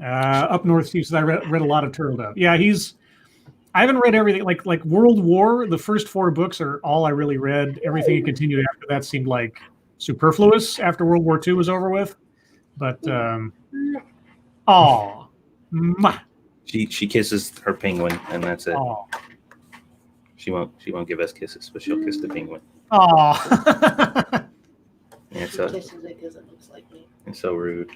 Up North, Steve says, I read a lot of Turtledove. Yeah, I haven't read everything. Like World War, the first 4 books are all I really read. Everything that continued after that seemed like superfluous after World War II was over with. But she kisses her penguin, and that's it. Aw. She won't give us kisses, but she'll kiss the penguin. Oh. It's so rude.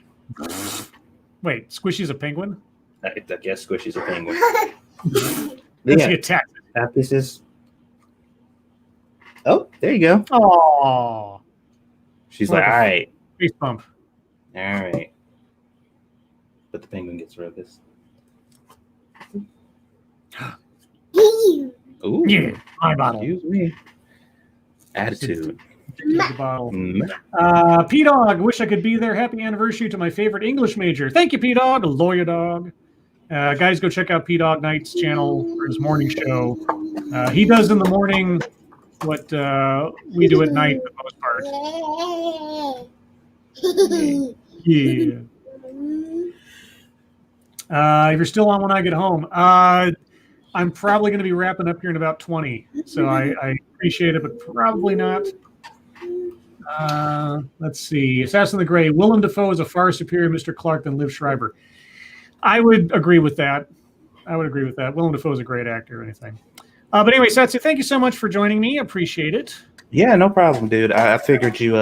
Wait, Squishy's a penguin? I guess Squishy's a penguin. Let's get attacked. This is. Oh, there you go. Oh. She's like, all right. Face bump. All right. But the penguin gets rid of this. Ooh. Yeah, my bottle. Excuse me. Attitude. The bottle. P-Dog, wish I could be there. Happy anniversary to my favorite English major. Thank you, P-Dog. Lawyer Dog. Guys, go check out P-Dog Knight's channel for his morning show. He does in the morning what we do at night for the most part. Yeah. If you're still on when I get home, I'm probably going to be wrapping up here in about 20. So I appreciate it, but probably not. Let's see. Assassin of the Grey. Willem Dafoe is a far superior Mr. Clark than Liv Schreiber. I would agree with that. Willem Dafoe is a great actor or anything. But anyway, Satsu, thank you so much for joining me. Appreciate it. Yeah, no problem, dude. I figured you,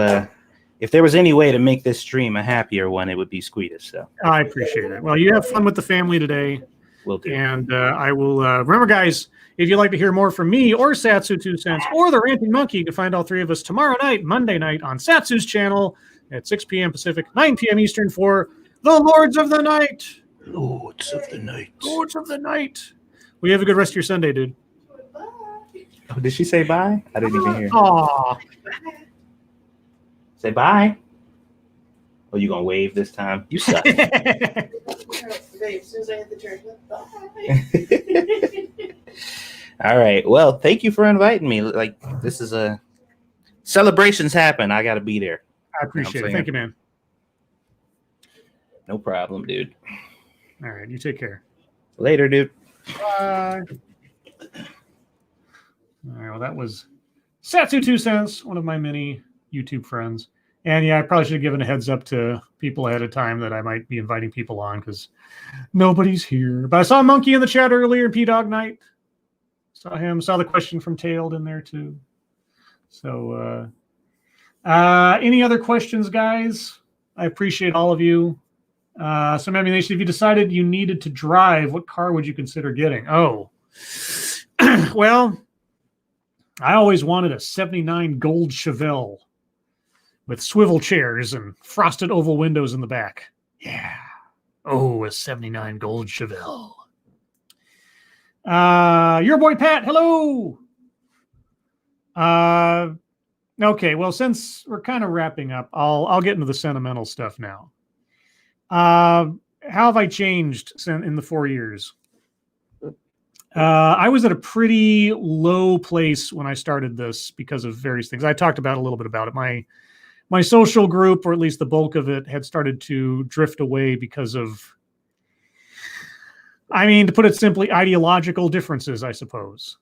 if there was any way to make this stream a happier one, it would be Squeetus. So I appreciate it. Well, you have fun with the family today. Will do. And I will remember, guys, if you'd like to hear more from me or Satsu 2 Cents or the Ranting Monkey, you can find all 3 of us tomorrow night, Monday night, on Satsu's channel at 6 p.m. Pacific, 9 p.m. Eastern for The Lords of the Night. Lords of the Night. Lords of the Night. Well, you have a good rest of your Sunday, dude. Oh, did she say bye? I didn't even hear. Aw. Say bye. Oh, you gonna wave this time? You suck. As soon as I hit the turn, bye. All right. Well, thank you for inviting me. Like, this is a celebrations happen. I got to be there. I appreciate it. Thank you, man. No problem, dude. All right. You take care. Later, dude. Bye. All right. Well, that was Satsu 2 Cents, one of my many YouTube friends. And yeah, I probably should have given a heads up to people ahead of time that I might be inviting people on because nobody's here. But I saw Monkey in the chat earlier in P-Dog Night. Saw him. Saw the question from Tailed in there too. So any other questions, guys? I appreciate all of you. So Ammunition, if you decided you needed to drive, what car would you consider getting? Oh, well, I always wanted a 79 gold Chevelle with swivel chairs and frosted oval windows in the back. Yeah. Oh, a 79 gold Chevelle. Your boy Pat, hello. Okay, well, since we're kind of wrapping up, I'll get into the sentimental stuff now. How have I changed in the 4 years? I was at a pretty low place when I started this because of various things. I talked about a little bit about it. My social group, or at least the bulk of it, had started to drift away because of, I mean, to put it simply, ideological differences, I suppose.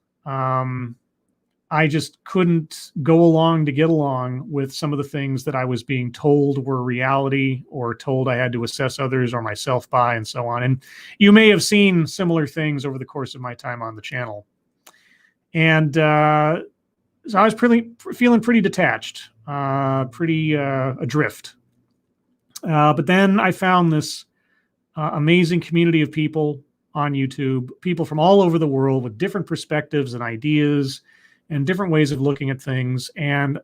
I just couldn't go along to get along with some of the things that I was being told were reality or told I had to assess others or myself by and so on. And you may have seen similar things over the course of my time on the channel. And so I was feeling pretty detached, pretty adrift. But then I found this amazing community of people on YouTube, people from all over the world with different perspectives and ideas and different ways of looking at things. And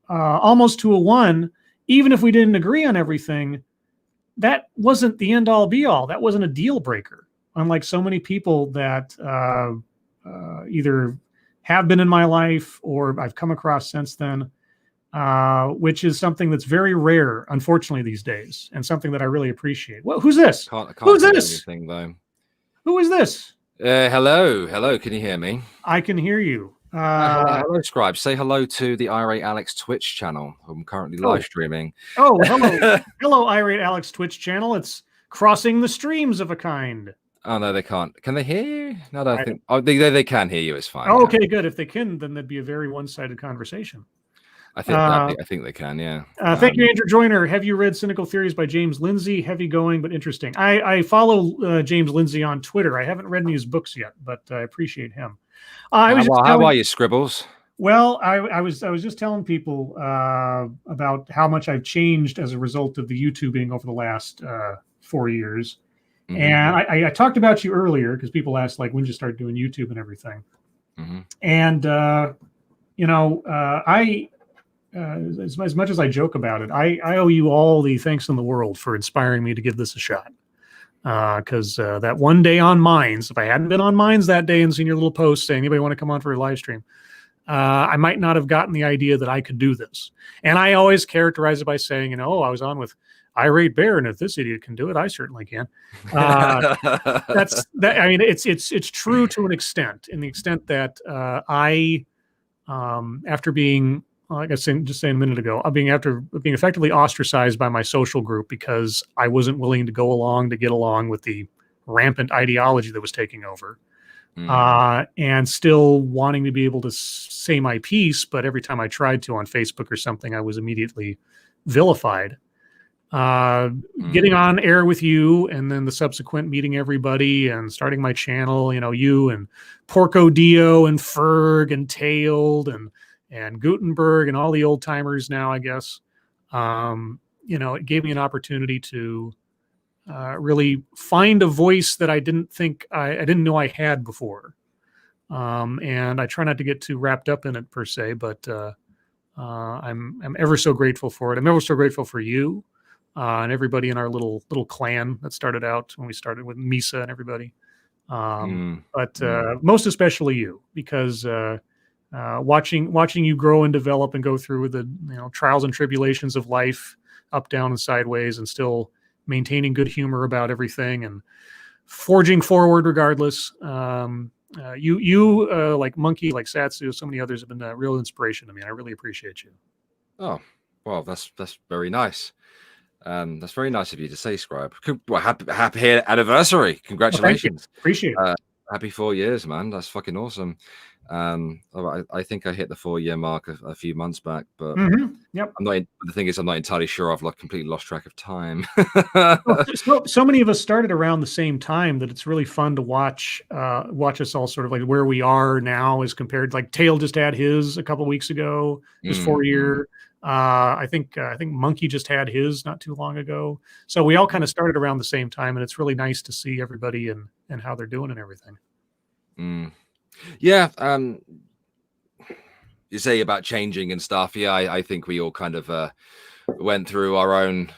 almost to a one, even if we didn't agree on everything, that wasn't the end all be all. That wasn't a deal breaker. Unlike so many people that either have been in my life or I've come across since then, which is something that's very rare, unfortunately, these days, and something that I really appreciate. Well, who's this? Who's this? Anything, though. Who is this? Hello. Can you hear me? I can hear you. Hello, Scribe. Say hello to the Irate Alex Twitch channel. I'm currently live streaming. Oh, hello. Hello, Irate Alex Twitch channel. It's crossing the streams of a kind. Oh, no, they can't. Can they hear you? No, I think. Oh, they can hear you. It's fine. Oh, okay, good. If they can, then that'd be a very one-sided conversation. I think they can, yeah. Thank you, Andrew Joyner. Have you read Cynical Theories by James Lindsay? Heavy going, but interesting. I follow James Lindsay on Twitter. I haven't read any of his books yet, but I appreciate him. How are you, Scribbles? Well, I was just telling people about how much I've changed as a result of the YouTubing over the last 4 years. Mm-hmm. And I talked about you earlier because people asked, like, when did you start doing YouTube and everything? Mm-hmm. And, as much as I joke about it, I owe you all the thanks in the world for inspiring me to give this a shot. Because that one day on Minds, if I hadn't been on Minds that day and seen your little post saying, anybody want to come on for a live stream, I might not have gotten the idea that I could do this. And I always characterize it by saying, I was on with Irate Bear, and if this idiot can do it, I certainly can. That's that. I mean, it's true to an extent, in the extent that after being, like I was just saying a minute ago, being effectively ostracized by my social group because I wasn't willing to go along to get along with the rampant ideology that was taking over, and still wanting to be able to say my piece, but every time I tried to on Facebook or something, I was immediately vilified. Getting on air with you, and then the subsequent meeting everybody and starting my channel, you and Porco Dio and Ferg and Tailed and Gutenberg and all the old timers now, I guess. It gave me an opportunity to really find a voice that I didn't know I had before. And I try not to get too wrapped up in it per se, but I'm ever so grateful for it. I'm ever so grateful for you. and everybody in our little clan that started out when we started with Misa and everybody. But most especially you, because watching you grow and develop and go through the trials and tribulations of life, up, down, and sideways, and still maintaining good humor about everything and forging forward regardless. You like Monkey, like Satsu, so many others have been a real inspiration to me. I really appreciate you. Oh, well, that's very nice. That's very nice of you to say, Scribe. Well, happy anniversary! Congratulations! Oh, appreciate it. Happy 4 years, man. That's fucking awesome. I think I hit the 4-year mark a few months back, but yep. the thing is, I'm not entirely sure. I've completely lost track of time. so many of us started around the same time that it's really fun to watch us all sort of like where we are now as compared. Like Tail just had his a couple weeks ago, his 4-year. I think Monkey just had his not too long ago. So we all kind of started around the same time, and it's really nice to see everybody and how they're doing and everything. Yeah. You say about changing and stuff. Yeah, I think we all kind of went through our own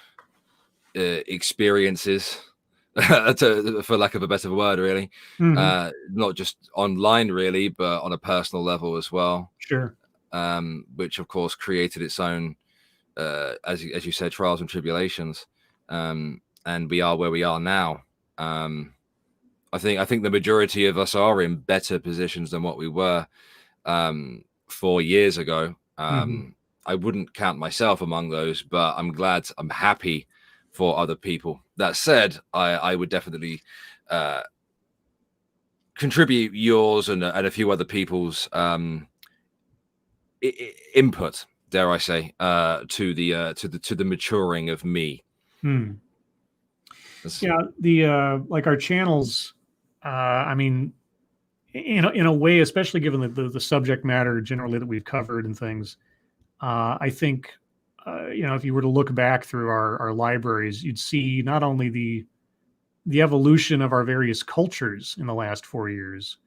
experiences, for lack of a better word, really. Not just online, really, but on a personal level as well. Sure. Which of course created its own, as you said, trials and tribulations. And we are where we are now. I think the majority of us are in better positions than what we were 4 years ago. I wouldn't count myself among those, but I'm happy for other people. That said, I would definitely contribute yours and a few other people's input, dare I say, to the maturing of me. Yeah, the like our channels. I mean, in a way, especially given the subject matter generally that we've covered and things, I think if you were to look back through our libraries, you'd see not only the evolution of our various cultures in the last 4 years,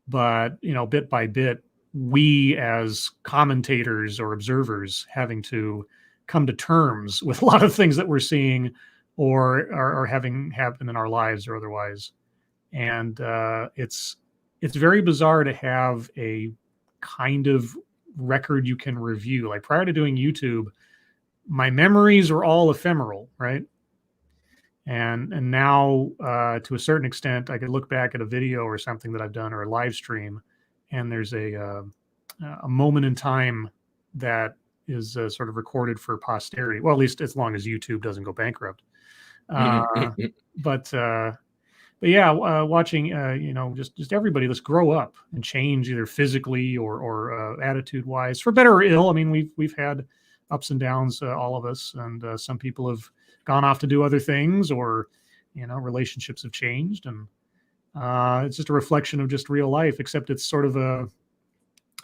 but bit by bit, we as commentators or observers having to come to terms with a lot of things that we're seeing or are having happen in our lives or otherwise. And it's very bizarre to have a kind of record you can review. Like prior to doing YouTube, my memories were all ephemeral, right? And now, to a certain extent, I could look back at a video or something that I've done or a live stream, and there's a moment in time that is sort of recorded for posterity. Well, at least as long as YouTube doesn't go bankrupt. But yeah, watching just everybody, let's grow up and change either physically or attitude wise, for better or ill. I mean, we've had ups and downs, all of us, and some people have gone off to do other things, or relationships have changed, and it's just a reflection of just real life, except it's sort of a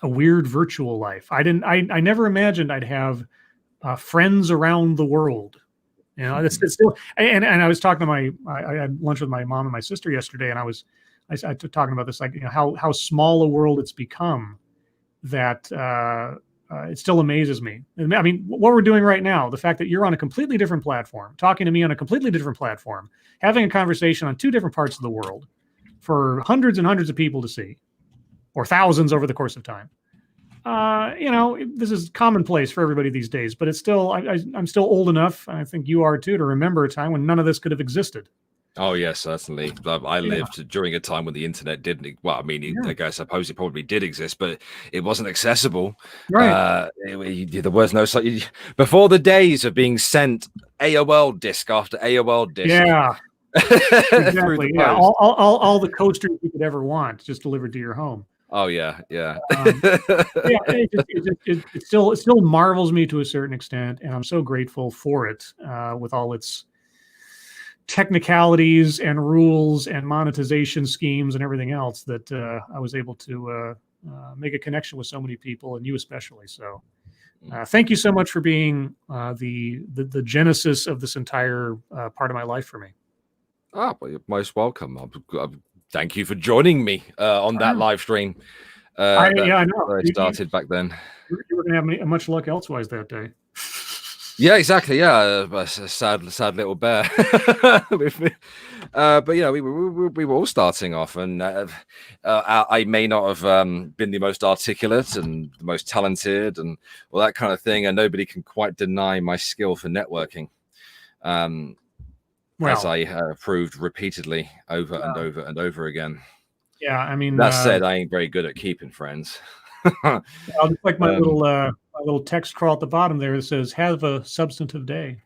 weird virtual life. I never imagined I'd have friends around the world. It's still, and I was talking to I had lunch with my mom and my sister yesterday, and I was talking about this, like how small a world it's become, that it still amazes me. I mean, what we're doing right now, the fact that you're on a completely different platform, talking to me on a completely different platform, having a conversation on 2 different parts of the world for hundreds and hundreds of people to see, or thousands over the course of time. This is commonplace for everybody these days, but it's still, I'm still old enough, and I think you are too, to remember a time when none of this could have existed. Oh yes, certainly. I lived during a time when the internet didn't. Well, I mean, I suppose it probably did exist, but it wasn't accessible. Right. There was no such before the days of being sent AOL disc after AOL disc. Yeah. Exactly. Yeah. All the coasters you could ever want just delivered to your home. Oh yeah. It still marvels me to a certain extent, and I'm so grateful for it, with all its technicalities and rules and monetization schemes and everything else, that I was able to make a connection with so many people, and you especially. So thank you so much for being the genesis of this entire part of my life for me. Well, you're most welcome. Thank you for joining me on that live stream. I know. I started back then. You were going to have much luck elsewise that day. Yeah, exactly. Yeah, a sad little bear. But yeah, we were all starting off, and I may not have been the most articulate and the most talented and all that kind of thing, and nobody can quite deny my skill for networking, as I proved repeatedly over and over and over again. Yeah, I mean, That said, I ain't very good at keeping friends. I'll just like my little text crawl at the bottom there that says "Have a substantive day."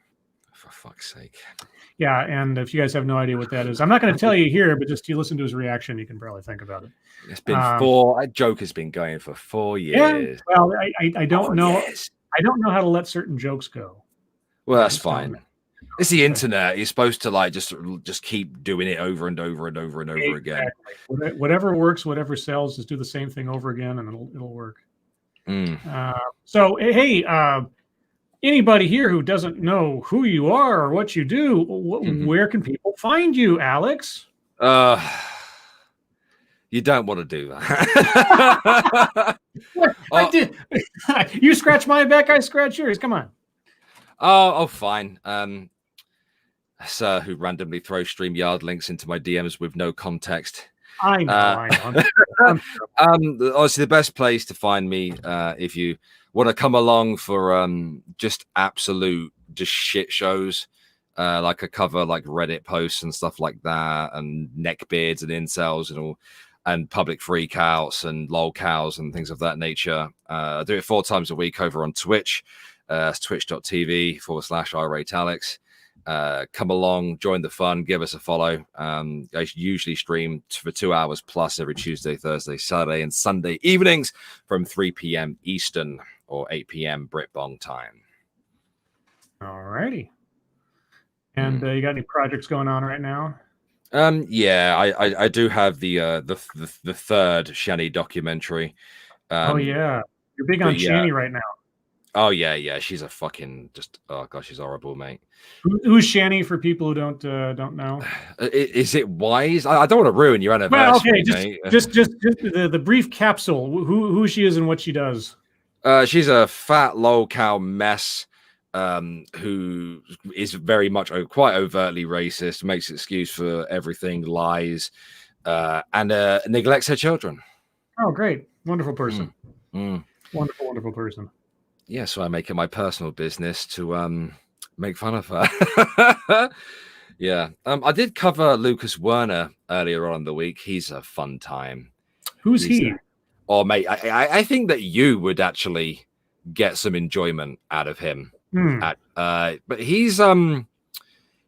For fuck's sake. Yeah, and if you guys have no idea what that is, I'm not going to tell you here, but just you listen to his reaction, you can probably think about it. It's been that joke has been going for 4 years. Yeah, well, I don't know. Years. I don't know how to let certain jokes go. Well, that's fine. It's the internet. You're supposed to like just keep doing it over and over and over and over again. Whatever works, whatever sells, just do the same thing over again, and it'll work. Mm. So hey, anybody here who doesn't know who you are or what you do, where can people find you, Alex? You don't want to do that. I did. You scratch my back, I scratch yours. Come on. Oh, fine. Sir who randomly throws StreamYard links into my DMs with no context. I know. Obviously, the best place to find me if you want to come along for just absolute shit shows, like I cover like Reddit posts and stuff like that, and neckbeards and incels and all, and public freakouts and lolcows and things of that nature. I do it 4 times a week over on Twitch. twitch.tv/iratealex. Come along, join the fun, give us a follow. I usually stream for 2 hours plus every Tuesday, Thursday, Saturday, and Sunday evenings from 3 p.m. Eastern or 8 p.m. Britbong time. All righty. And you got any projects going on right now? Yeah, I do have the third Shani documentary. Oh yeah, you're big on Shani right now. Oh yeah, she's a fucking she's horrible, mate. Who's Shani for people who don't know? Is it wise? I don't want to ruin your anniversary. Well, okay, just the brief capsule. Who she is and what she does. She's a fat lol-cow mess who is very much quite overtly racist, makes excuse for everything, lies, and neglects her children. Oh, great. Wonderful person. Wonderful person. Yeah, so I make it my personal business to make fun of her. Yeah. I did cover Lucas Werner earlier on in the week. He's a fun time. Who's he? Oh, mate, I think that you would actually get some enjoyment out of him. But he's an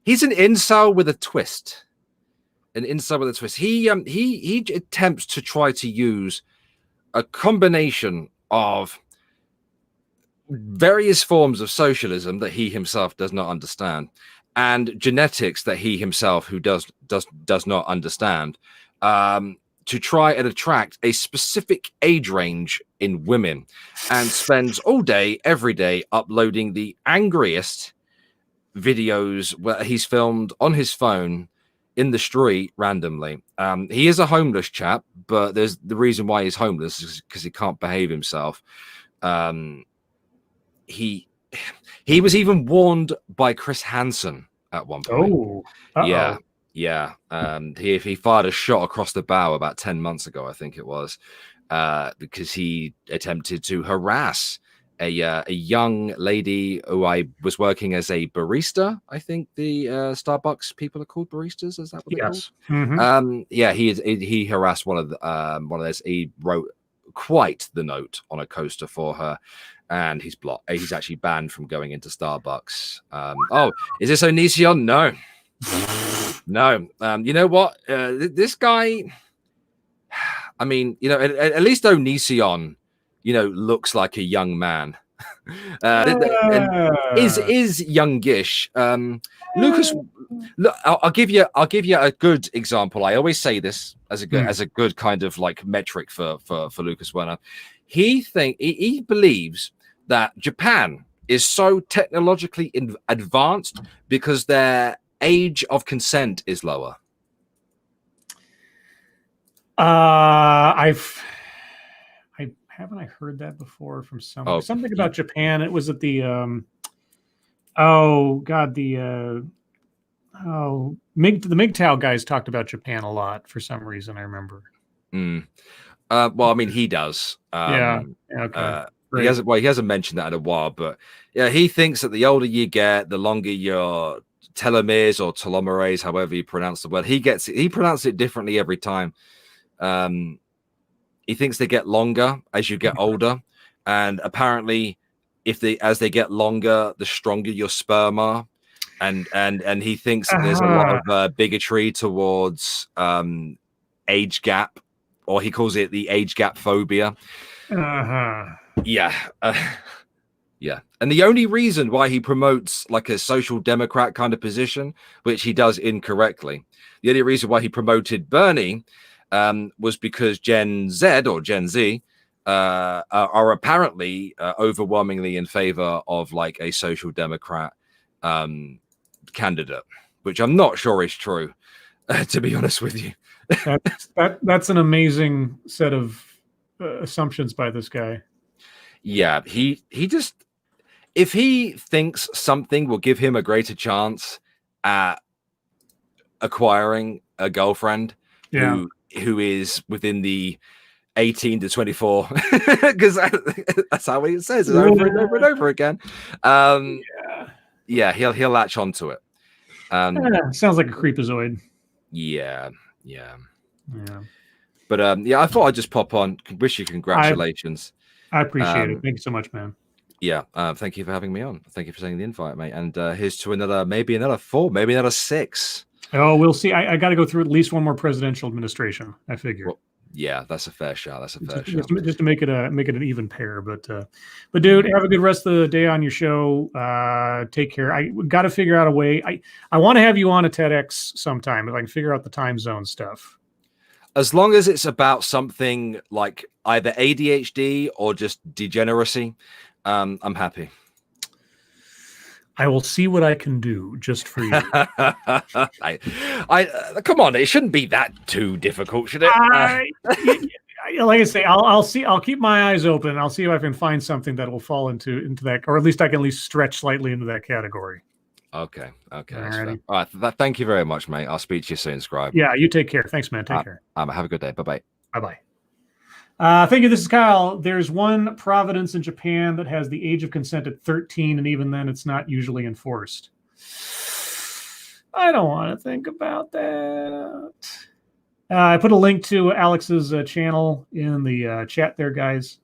incel with a twist. An incel with a twist. He attempts to try to use a combination of various forms of socialism that he himself does not understand, and genetics that he himself who does not understand, to try and attract a specific age range in women, and spends all day, every day, uploading the angriest videos where he's filmed on his phone in the street randomly. He is a homeless chap, but there's the reason why he's homeless is because he can't behave himself. He was even warned by Chris Hansen at one point. Oh, yeah. He fired a shot across the bow about 10 months ago, I think it was, because he attempted to harass a young lady who I was working as a barista. I think the Starbucks people are called baristas. Is that what they're called? Mm-hmm. Yeah, he harassed one of those. He wrote quite the note on a coaster for her, and he's blocked. He's actually banned from going into Starbucks. Oh, is this Onision? No. No. You know what? This guy, I mean, at least Onision, looks like a young man. Is youngish. Lucas, look, I'll give you a good example. I always say this as a good kind of like metric for Lucas Werner. He believes that Japan is so technologically advanced because their age of consent is lower. Haven't I heard that before from somebody? Something about Japan. It was at the Oh God, the MGTOW guys talked about Japan a lot for some reason. I remember. Well, I mean, he does. Yeah. Okay. He hasn't mentioned that in a while, but yeah, he thinks that the older you get, the longer your telomeres or telomerase, however you pronounce the word, he pronounces it differently every time. He thinks they get longer as you get older, and apparently, as they get longer, the stronger your sperm are, and he thinks that there's a lot of bigotry towards age gap, or he calls it the age gap phobia. Yeah. Yeah. And the only reason why he promotes like a social democrat kind of position, which he does incorrectly, the only reason why he promoted Bernie was because Gen Z or Gen Z are apparently overwhelmingly in favor of like a social democrat candidate, which I'm not sure is true, to be honest with you. That's an amazing set of assumptions by this guy. Yeah, he just, if he thinks something will give him a greater chance at acquiring a girlfriend who is within the 18 to 24, because that's how he says it over and over and over again. Yeah, he'll latch onto it. Sounds like a creepazoid. Yeah. But I thought I'd just pop on. Wish you congratulations. I appreciate it. Thank you so much, man. Yeah, thank you for having me on. Thank you for sending the invite, mate. And here's to maybe another 4, maybe another 6. Oh, we'll see. I got to go through at least one more presidential administration, I figure. Well, yeah, that's a fair shot. Just to make it an even pair. But dude, have a good rest of the day on your show. Take care. I got to figure out a way. I want to have you on a TEDx sometime if I can figure out the time zone stuff. As long as it's about something like either ADHD or just degeneracy, I'm happy. I will see what I can do just for you. I come on, it shouldn't be that too difficult, should it? Like I say, I'll see. I'll keep my eyes open. I'll see if I can find something that will fall into that, or at least I can at least stretch slightly into that category. Okay. All right. Thank you very much, mate. I'll speak to you soon, Scribe. Yeah, you take care. Thanks, man. Take care. Have a good day. Bye-bye. Bye-bye. Thank you. This is Kyle. There's one province in Japan that has the age of consent at 13, and even then it's not usually enforced. I don't want to think about that. I put a link to Alex's channel in the chat there, guys.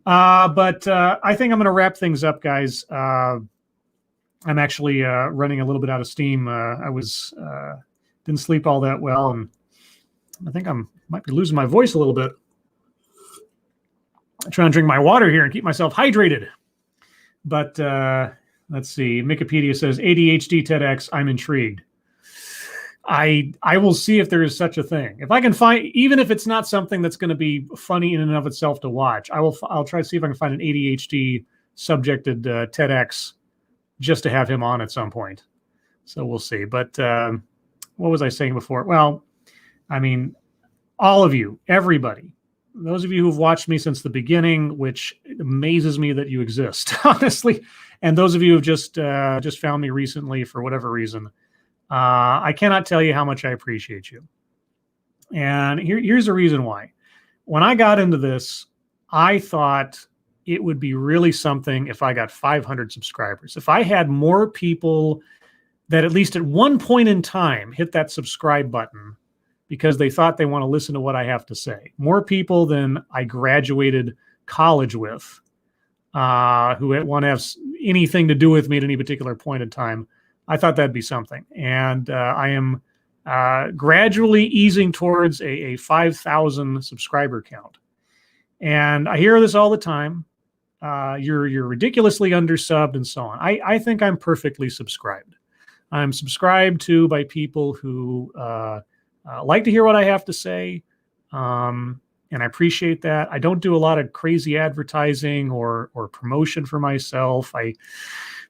But I think I'm going to wrap things up, guys. I'm actually running a little bit out of steam. I didn't sleep all that well, and I think might be losing my voice a little bit. I'm trying to drink my water here and keep myself hydrated. But let's see. Wikipedia says ADHD TEDx. I'm intrigued. I will see if there is such a thing. If I can find, even if it's not something that's going to be funny in and of itself to watch, I'll try to see if I can find an ADHD subjected TEDx just to have him on at some point. So we'll see. But what was I saying before? Well, I mean, all of you, everybody, those of you who've watched me since the beginning, which amazes me that you exist, honestly, and those of you who've just found me recently for whatever reason, I cannot tell you how much I appreciate you. And here's the reason why. When I got into this, I thought it would be really something if I got 500 subscribers. If I had more people that at least at one point in time hit that subscribe button because they thought they want to listen to what I have to say. More people than I graduated college with who want to have anything to do with me at any particular point in time. I thought that'd be something. And I am gradually easing towards a 5,000 subscriber count. And I hear this all the time. You're ridiculously undersubbed and so on. I think I'm perfectly subscribed. I'm subscribed to by people who like to hear what I have to say. And I appreciate that. I don't do a lot of crazy advertising or promotion for myself. I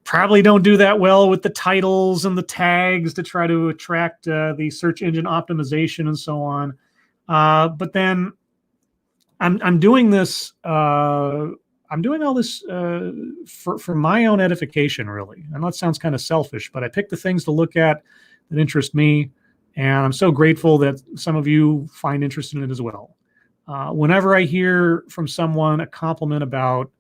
probably don't do that well with the titles and the tags to try to attract the search engine optimization and so on. But then I'm doing this. I'm doing all this for my own edification, really. I know it sounds kind of selfish, but I pick the things to look at that interest me, and I'm so grateful that some of you find interest in it as well. Whenever I hear from someone a compliment about,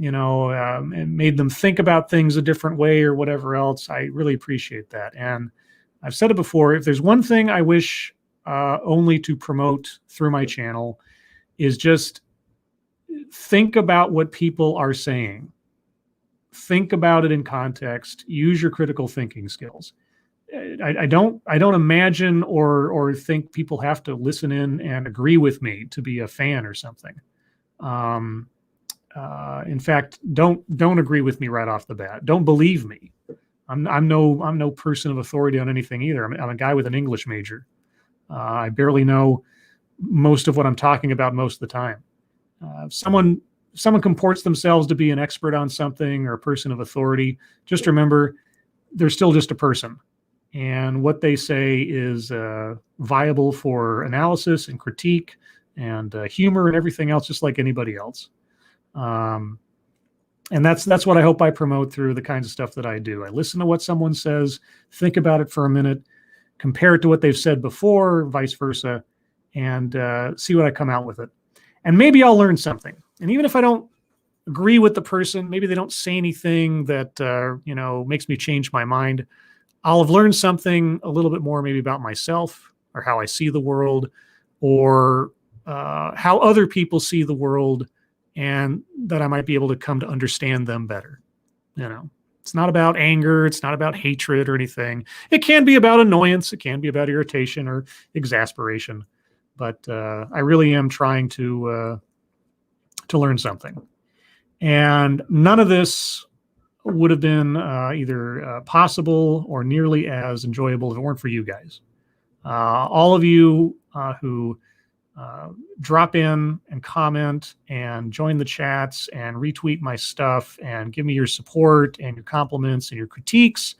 and made them think about things a different way or whatever else, I really appreciate that. And I've said it before, if there's one thing I wish only to promote through my channel is just think about what people are saying. Think about it in context. Use your critical thinking skills. I don't imagine or think people have to listen in and agree with me to be a fan or something. In fact, don't agree with me right off the bat. Don't believe me. I'm no person of authority on anything either. I'm a guy with an English major. I barely know most of what I'm talking about most of the time. If someone comports themselves to be an expert on something or a person of authority, just remember they're still just a person. And what they say is viable for analysis and critique and humor and everything else, just like anybody else. And that's what I hope I promote through the kinds of stuff that I do. I listen to what someone says, think about it for a minute, compare it to what they've said before, vice versa, and see what I come out with it. And maybe I'll learn something. And even if I don't agree with the person, maybe they don't say anything that makes me change my mind, I'll have learned something a little bit more maybe about myself or how I see the world or how other people see the world, and that I might be able to come to understand them better. It's not about anger. It's not about hatred or anything. It can be about annoyance. It can be about irritation or exasperation. But I really am trying to learn something. And none of this would have been either possible or nearly as enjoyable if it weren't for you guys. All of you who drop in and comment and join the chats and retweet my stuff and give me your support and your compliments and your critiques.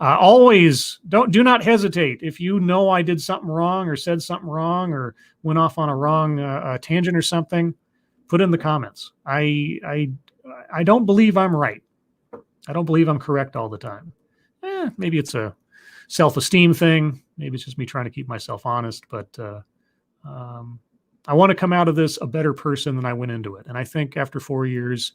Always do not hesitate. If you know I did something wrong or said something wrong or went off on a wrong tangent or something, put in the comments. I don't believe I'm right. I don't believe I'm correct all the time. Maybe it's a self-esteem thing. Maybe it's just me trying to keep myself honest, but I want to come out of this a better person than I went into it. And I think after 4 years,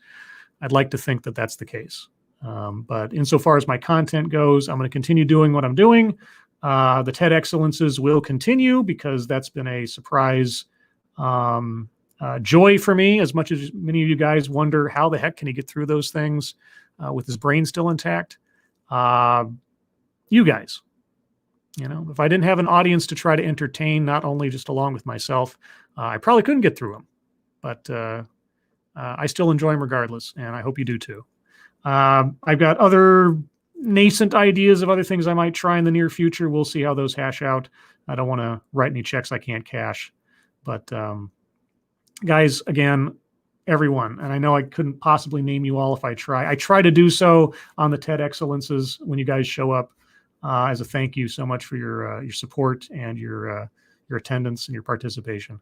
I'd like to think that that's the case. But insofar as my content goes, I'm going to continue doing what I'm doing. The TED Excellences will continue because that's been a surprise joy for me, as much as many of you guys wonder how the heck can he get through those things with his brain still intact. You guys, if I didn't have an audience to try to entertain, not only just along with myself, I probably couldn't get through them. But I still enjoy them regardless, and I hope you do too. I've got other nascent ideas of other things I might try in the near future. We'll see how those hash out. I don't want to write any checks I can't cash. But guys, again, everyone, and I know I couldn't possibly name you all if I try. I try to do so on the TED Excellences when you guys show up as a thank you so much for your support and your attendance and your participation.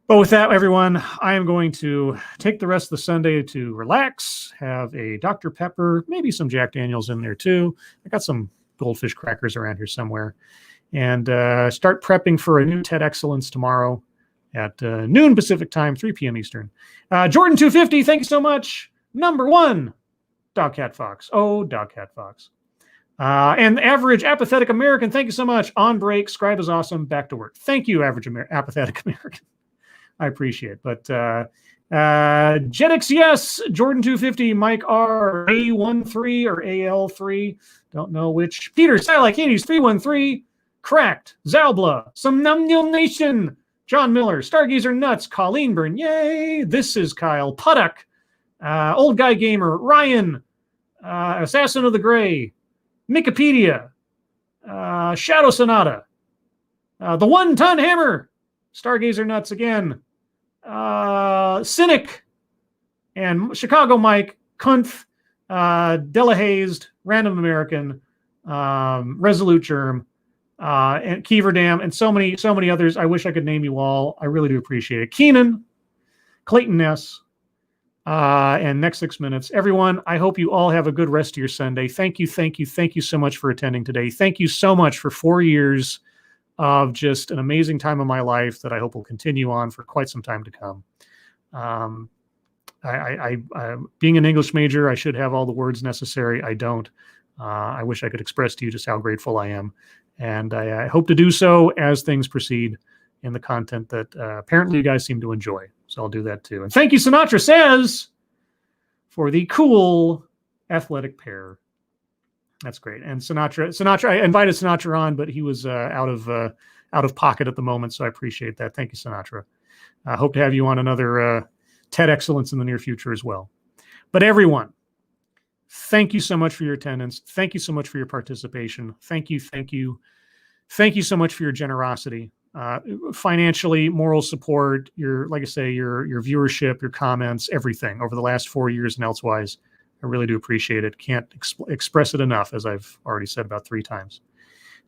But with that, everyone, I am going to take the rest of the Sunday to relax, have a Dr. Pepper, maybe some Jack Daniels in there too. I got some goldfish crackers around here somewhere. And start prepping for a new TED Excellence tomorrow at noon Pacific time, 3 p.m. Eastern. Jordan 250, thank you so much. Number 1, Dogcat Fox. Oh, Dogcat Fox. And the average apathetic American, thank you so much. On break, Scribe is awesome. Back to work. Thank you, average apathetic American. I appreciate it. But Jetix, yes. Jordan 250, Mike R, A13 or AL3. Don't know which. Peter, Silak 80s, 313. Cracked. Zalbla. Some Numnil Nation. John Miller. Stargazer Nuts. Colleen Byrne. Yay. This is Kyle. Puttock. Old Guy Gamer. Ryan. Assassin of the Gray. Wikipedia. Shadow Sonata. The One Ton Hammer. Stargazer Nuts again. Cynic. And Chicago Mike. Kunth. Delahazed. Random American. Resolute Germ. And Kiever Dam, and so many others. I wish I could name you all. I really do appreciate it. Keenan, Clayton Ness, And next 6 minutes. Everyone, I hope you all have a good rest of your Sunday. Thank you so much for attending today. Thank you so much for 4 years of just an amazing time of my life that I hope will continue on for quite some time to come. Being an English major, I should have all the words necessary. I don't. I wish I could express to you just how grateful I am. And I hope to do so as things proceed in the content that apparently you guys seem to enjoy. So I'll do that too. And thank you, Sinatra Says, for the cool athletic pair. That's great. And Sinatra, I invited Sinatra on, but he was out of pocket at the moment. So I appreciate that. Thank you, Sinatra. I hope to have you on another TED Excellence in the near future as well. But everyone, thank you so much for your attendance. Thank you so much for your participation. Thank you so much for your generosity. Financially, moral support, like I say, your viewership, your comments, everything over the last 4 years and elsewise. I really do appreciate it. Can't express it enough, as I've already said about 3 times.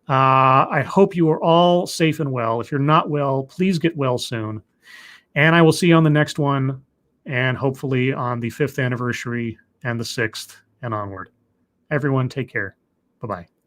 I hope you are all safe and well. If you're not well, please get well soon. And I will see you on the next one, and hopefully on the 5th anniversary and the 6th and onward. Everyone, take care. Bye-bye.